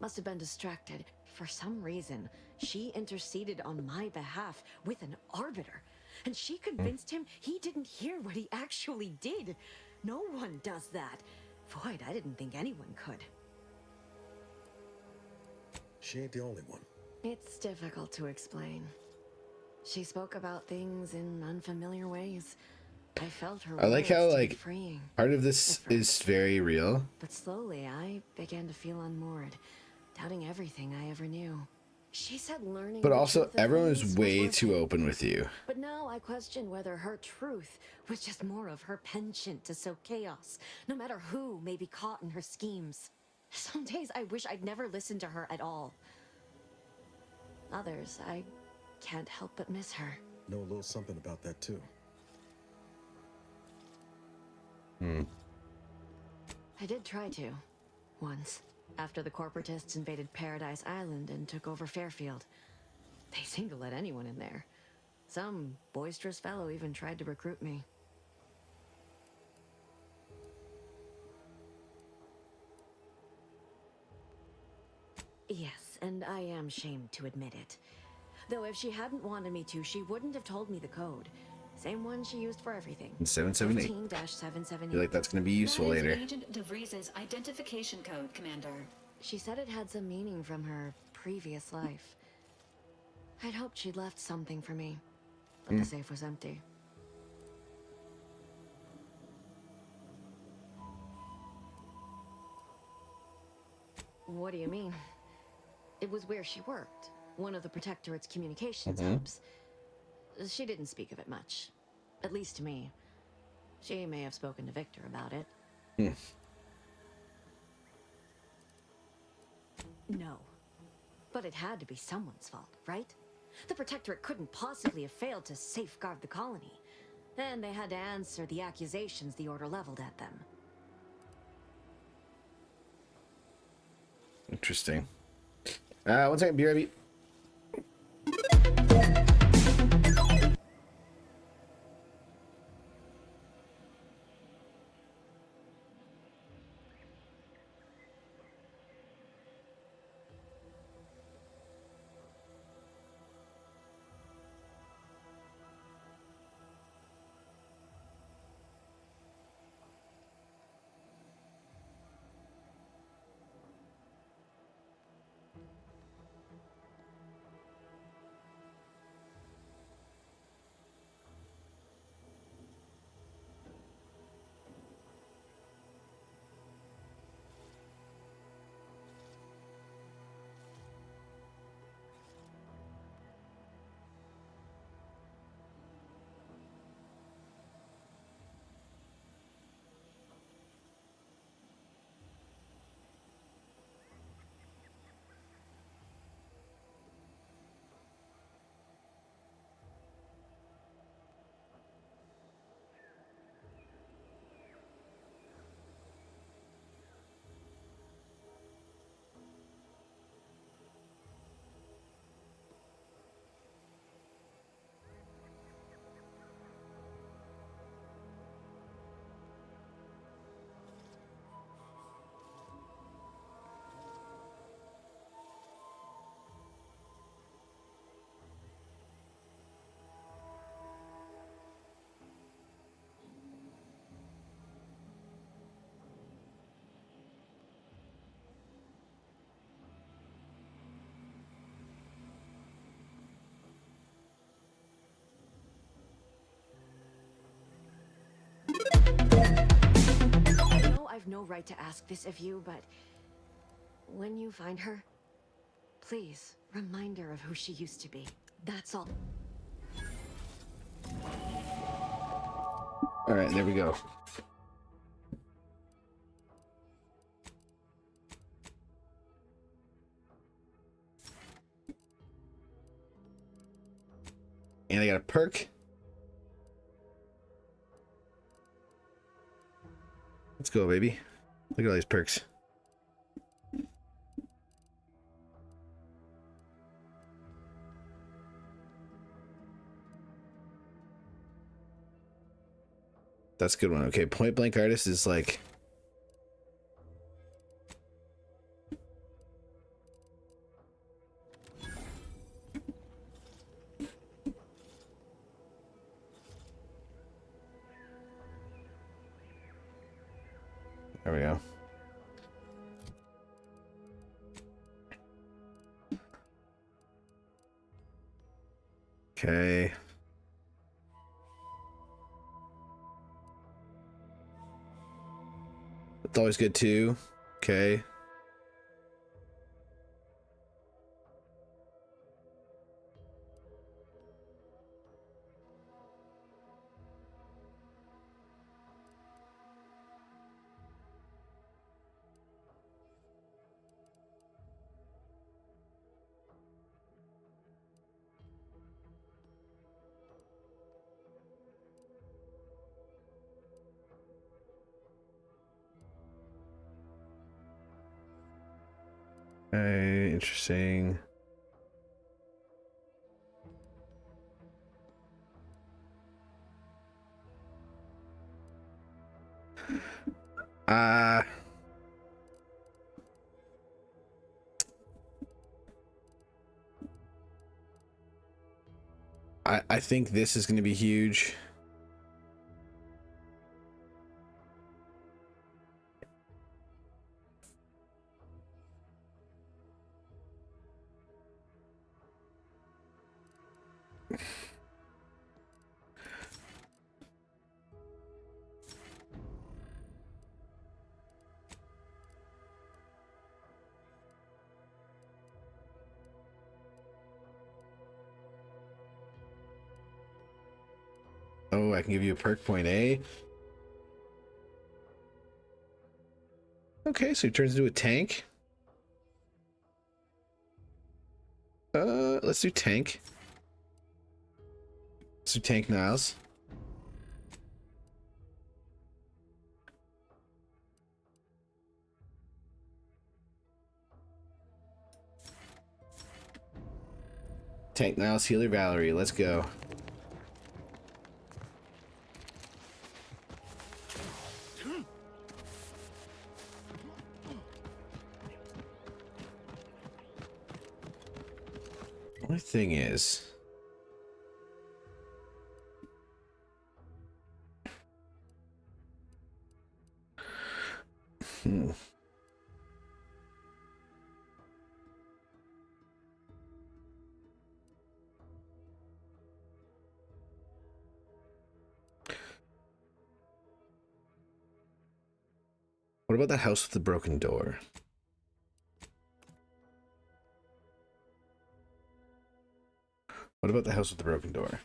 Must have been distracted. For some reason, she interceded on my behalf with an arbiter. And she convinced him he didn't hear what he actually did. No one does that. Void, I didn't think anyone could. She ain't the only one. It's difficult to explain. She spoke about things in unfamiliar ways. I felt her I like words how to be like freeing. part of this is very real, But slowly, I began to feel unmoored, doubting everything I ever knew. She said learning but the also truth of everyone things is was way worth too it. open with you. But now I question whether her truth was just more of her penchant to sow chaos, no matter who may be caught in her schemes. Some days I wish I'd never listened to her at all. Others, I can't help but miss her. Know a little something about that too. I did try to. Once. After the corporatists invaded Paradise Island and took over Fairfield. They seemed to let anyone in there. Some boisterous fellow even tried to recruit me. Yes, and I am shamed to admit it. Though if she hadn't wanted me to, she wouldn't have told me the code. Same one she used for everything. 778. 15-778. I feel like that's going to be useful That is later. Agent DeVries's identification code, Commander. She said it had some meaning from her previous life. I'd hoped she'd left something for me, but the safe was empty. What do you mean? It was where she worked, one of the Protectorate's communications hubs. She didn't speak of it much, at least to me. She may have spoken to Victor about it. No. But it had to be someone's fault, right? The Protectorate couldn't possibly have failed to safeguard the colony. And they had to answer the accusations the Order leveled at them. Interesting. 1 second, BRB. I know I've no right to ask this of you, but when you find her, please remind her of who she used to be. That's all. All right, there we go. And I got a perk. Let's go, baby. Look at all these perks. That's a good one. Okay, point blank artist is like... There we go. Okay. That's always good too. Okay. Okay, interesting. I think this is going to be huge. Oh, I can give you a perk point, eh? Okay, so he turns into a tank. Let's do tank. Let's do tank Niles. Tank Niles, healer Valerie, let's go. Only thing is, what about that house with the broken door? What about the house with the broken door?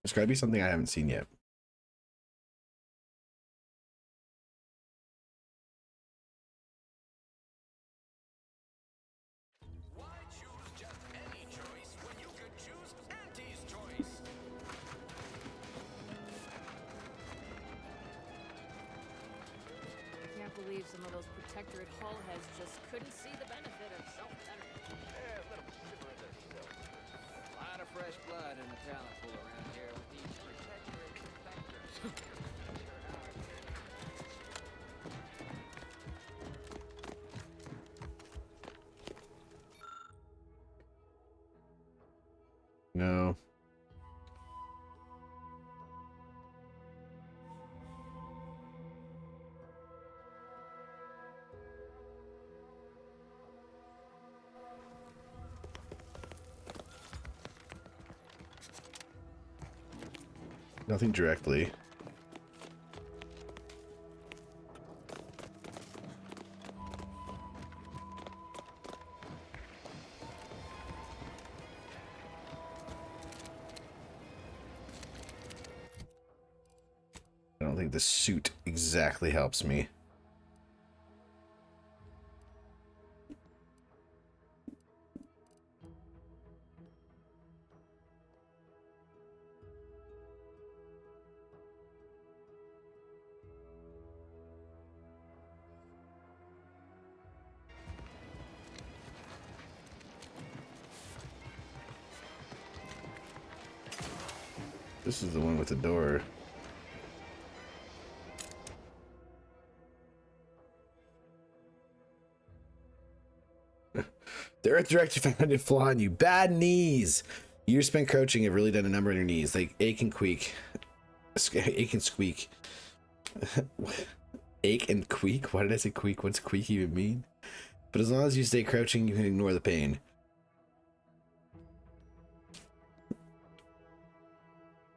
There's gotta be something I haven't seen yet. Can't believe some of those Protectorate hull heads just couldn't see the benefit of self-betterment. Yeah, let 'em simmer in their silk. A lot of fresh blood in the talent pool around here with these Protectorate inspectors. No. Nothing directly. I don't think the suit exactly helps me. This is the one with the door. The Earth Director found a flaw in you. Bad knees. Years spent crouching have really done a number on your knees. They ache and squeak. Ache and squeak. Ache and queak? Why did I say queak? What's queak even mean? But as long as you stay crouching, you can ignore the pain.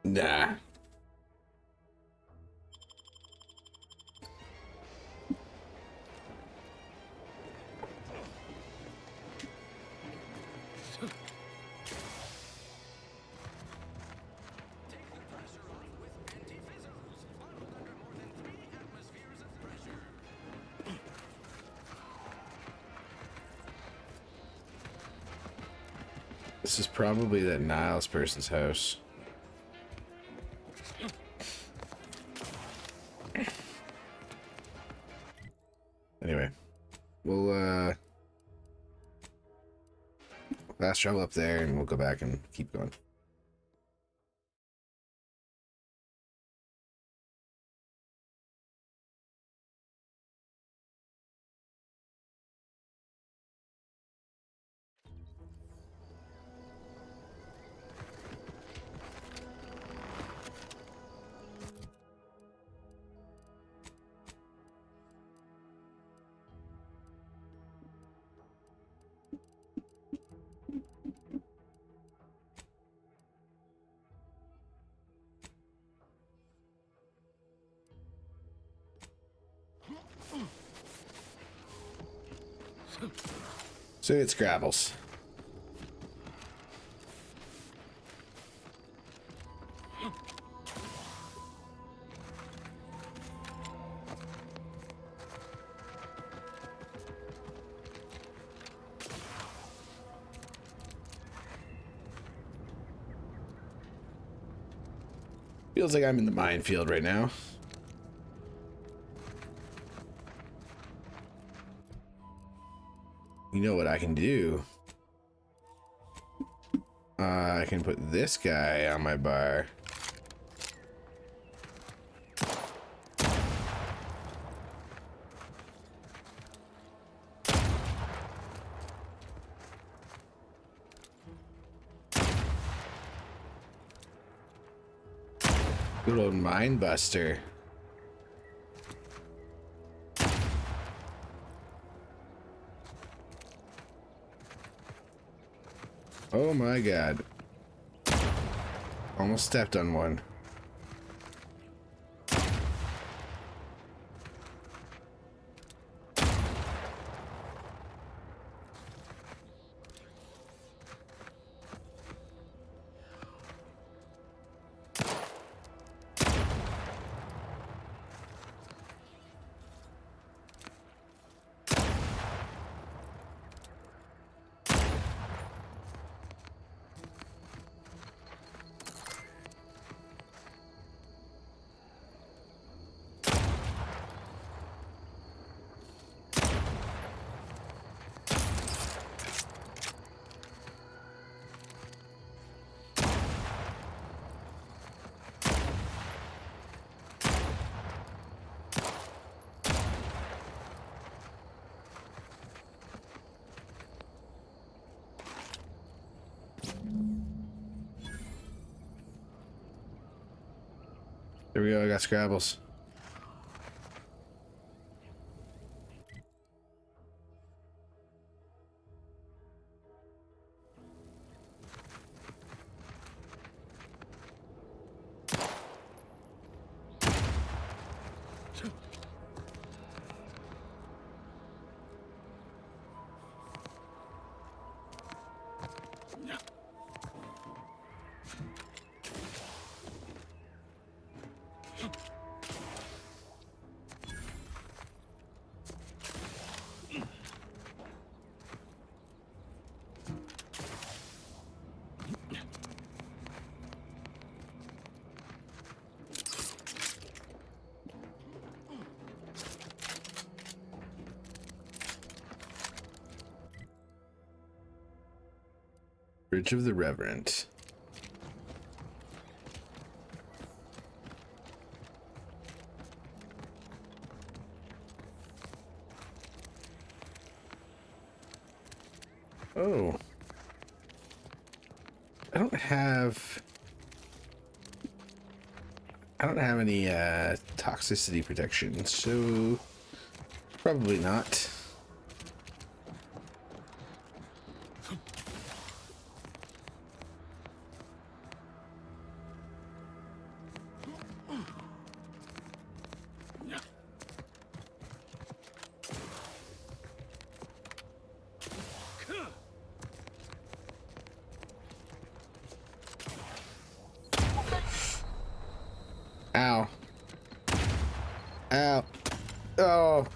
Nah. This is probably that Niles person's house. Anyway, we'll fast travel up there and we'll go back and keep going. So it's Scrabbles. Feels like I'm in the minefield right now. You know what I can do? I can put this guy on my bar. Good old Mine Buster. Oh my god. Almost stepped on one. There we go, I got Scrabbles. Bridge of the Reverend. Oh. I don't have any toxicity protection, so probably not. Ow. Ow. Oh.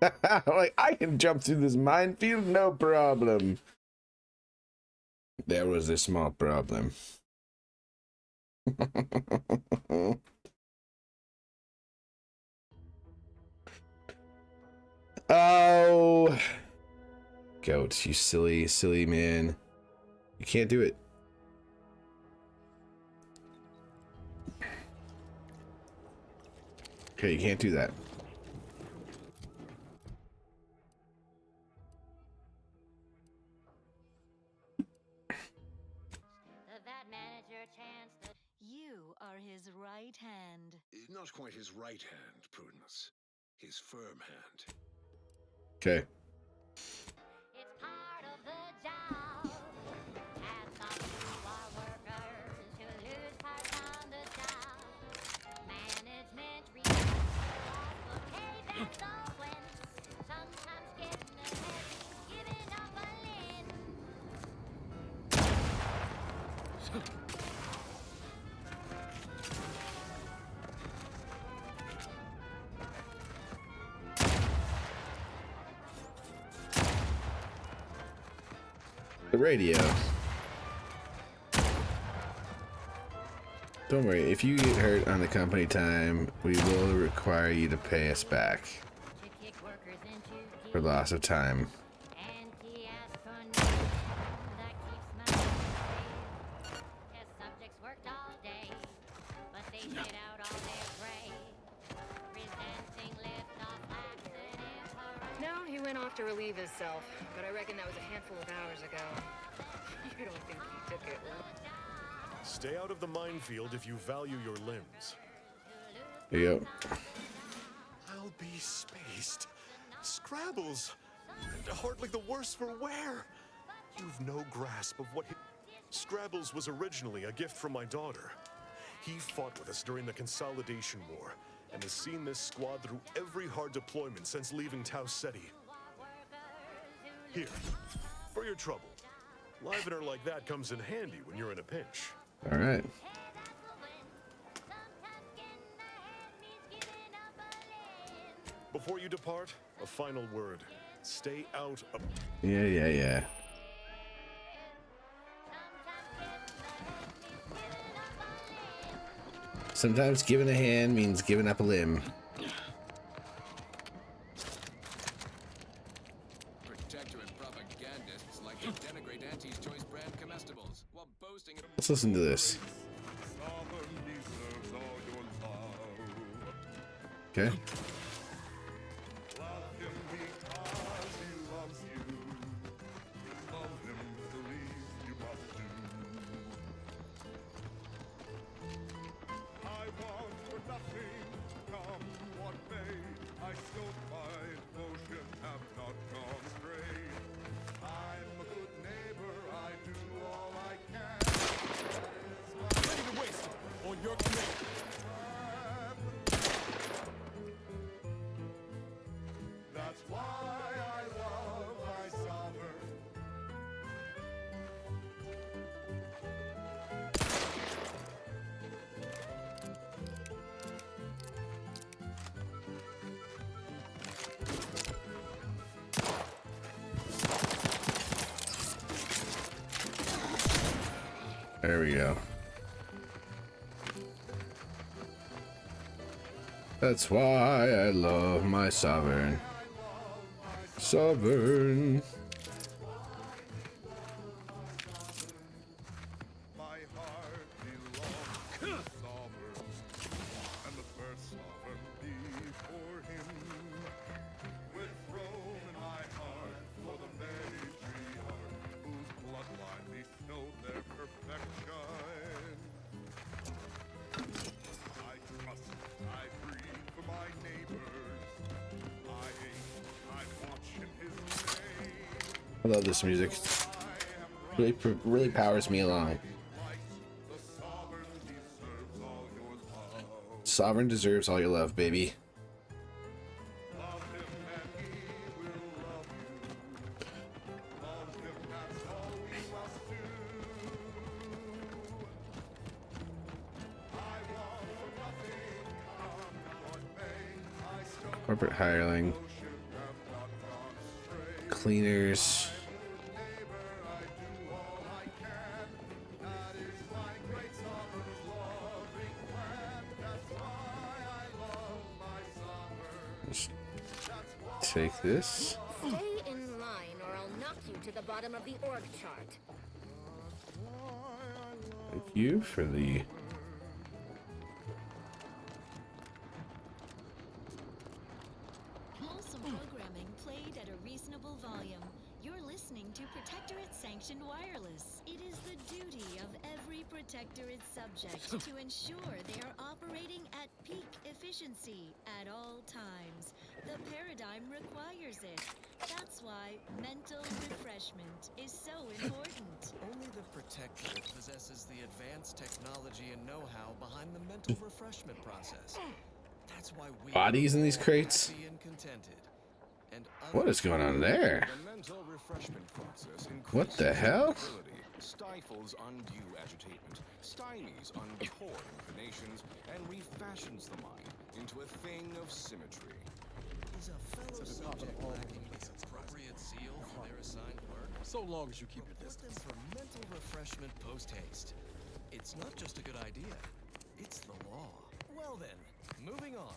Like, I can jump through this minefield, no problem. There was a small problem. Oh. Goat, you silly, silly man. You can't do it. Okay, you can't do that. You are his right hand. Not quite his right hand, Prudence. His firm hand. Okay. The radio. Don't worry, if you get hurt on the company time, we will require you to pay us back for loss of time. No, he went off to relieve himself, but I reckon that was a handful of hours ago. You don't think he took it, huh? Stay out of the minefield if you value your limbs. There you go. I'll be spaced. Scrabbles! And hardly the worse for wear! You've no grasp of what Scrabbles was originally a gift from my daughter. He fought with us during the Consolidation War, and has seen this squad through every hard deployment since leaving Tau Ceti. Here, for your trouble. Livener like that comes in handy when you're in a pinch. All right. Before you depart, a final word. Stay out of... Yeah. Sometimes giving a hand means giving up a limb. Protectorate propagandists like to denigrate Auntie's Choice brand comestibles while boasting... Let's listen to this. Okay. There we go. That's why I love my sovereign. Sovereign. I love this music. Really powers me along. Sovereign deserves all your love, baby. Corporate hireling. Cleaners. Just take this. Stay in line or I'll knock you to the bottom of the org chart. Thank you for the Wholesome programming played at a reasonable volume. You're listening to Protectorate Sanctioned Wireless. It is the duty of every Protectorate subject to ensure they are operating at peak efficiency at all times. The paradigm requires it. That's why mental refreshment is so important. Only the Protectorate possesses the advanced technology and know-how behind the mental refreshment process. That's why we bodies in these crates. happy and contented. And What is going on there? The mental refreshment process What the hell? stifles undue agitation, stymies untoward inclinations, and refashions the mind into a thing of symmetry. Is a fellow subject lacking the appropriate zeal for their assigned work? So long as you keep your Put them for mental refreshment post-haste. It's not just a good idea, it's the law. Well then, moving on.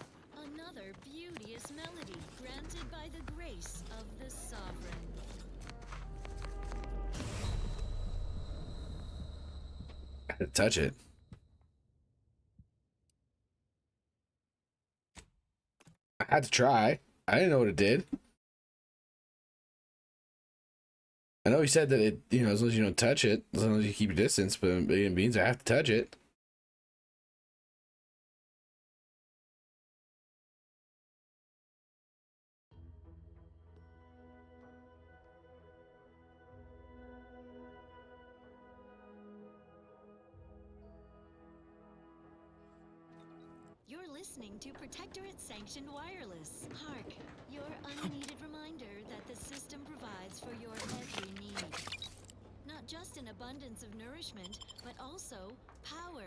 Another beauteous melody granted by the grace of the Sovereign. I had to touch it. I had to try. I didn't know what it did. I know he said that it, you know, as long as you don't touch it, as long as you keep your distance, but it means I have to touch it. You're listening to Protectorate Sanctioned Wireless. Hark, your unneeded reminder that the system provides for your every need. Not just an abundance of nourishment, but also power.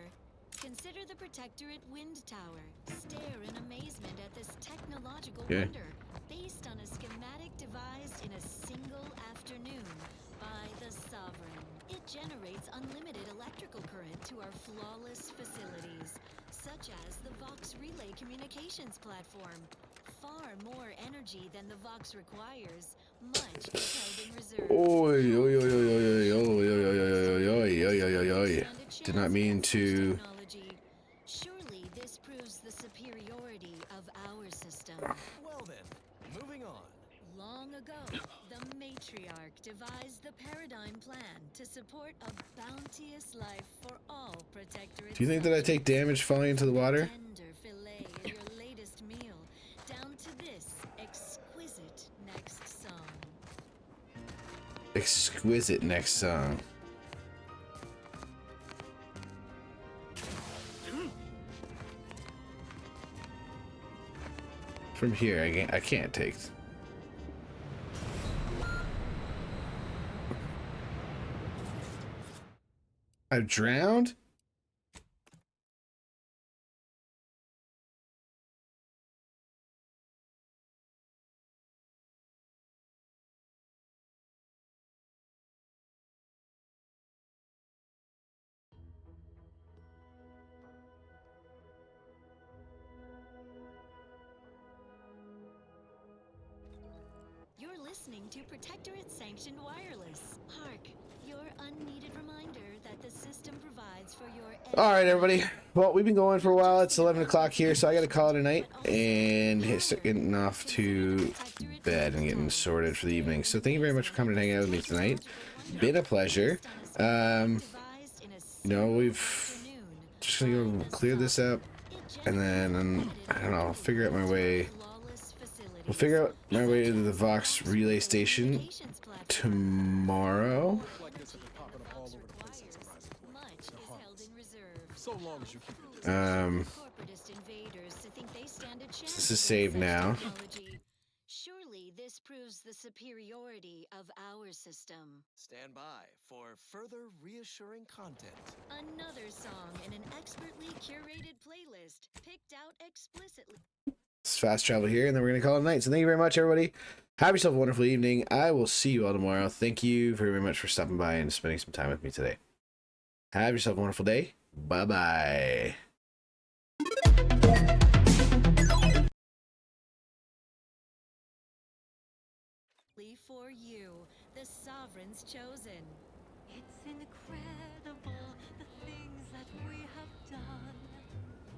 Consider the Protectorate Wind Tower. Stare in amazement at this technological wonder, based on a schematic devised in a single afternoon by the Sovereign. It generates unlimited electrical current to our flawless facilities, such as the Vox Relay Communications Platform. Far more energy than the Vox requires. Much is held in reserve. Oi, oi, oi, oi, oi, oi, oi, oi, oi, oi, oi, oi. Did not mean to. Surely this proves the superiority of our system. Well then, moving on. Long ago, the Matriarch devised the paradigm plan to support a bounteous life for all Protectorate. Do you think that I take damage falling into the water? Tender fillet is your latest meal, down to this exquisite next song. Exquisite next song. From here, I can't take. I've drowned? You're listening to Protectorate Sanctioned Wireless. Hark, your unneeded reminder that the system provides for your All right, everybody. Well, we've been going for a while. It's 11 o'clock here, so I got to call it a night and start getting off to bed and getting sorted for the evening. So thank you very much for coming and hanging out with me tonight. Been a pleasure. You know, we've just gonna go clear this up, and then I don't know, figure out my way We'll figure out my way to the Vox relay station tomorrow. This is saved now. Surely this proves the superiority of our system. Stand by for further reassuring content. Another song in an expertly curated playlist picked out explicitly. Let's fast travel here, and then we're going to call it a night. So thank you very much, everybody. Have yourself a wonderful evening. I will see you all tomorrow. Thank you very much for stopping by and spending some time with me today. Have yourself a wonderful day. Bye-bye. For you, the Sovereign's chosen. It's incredible the things that we have done.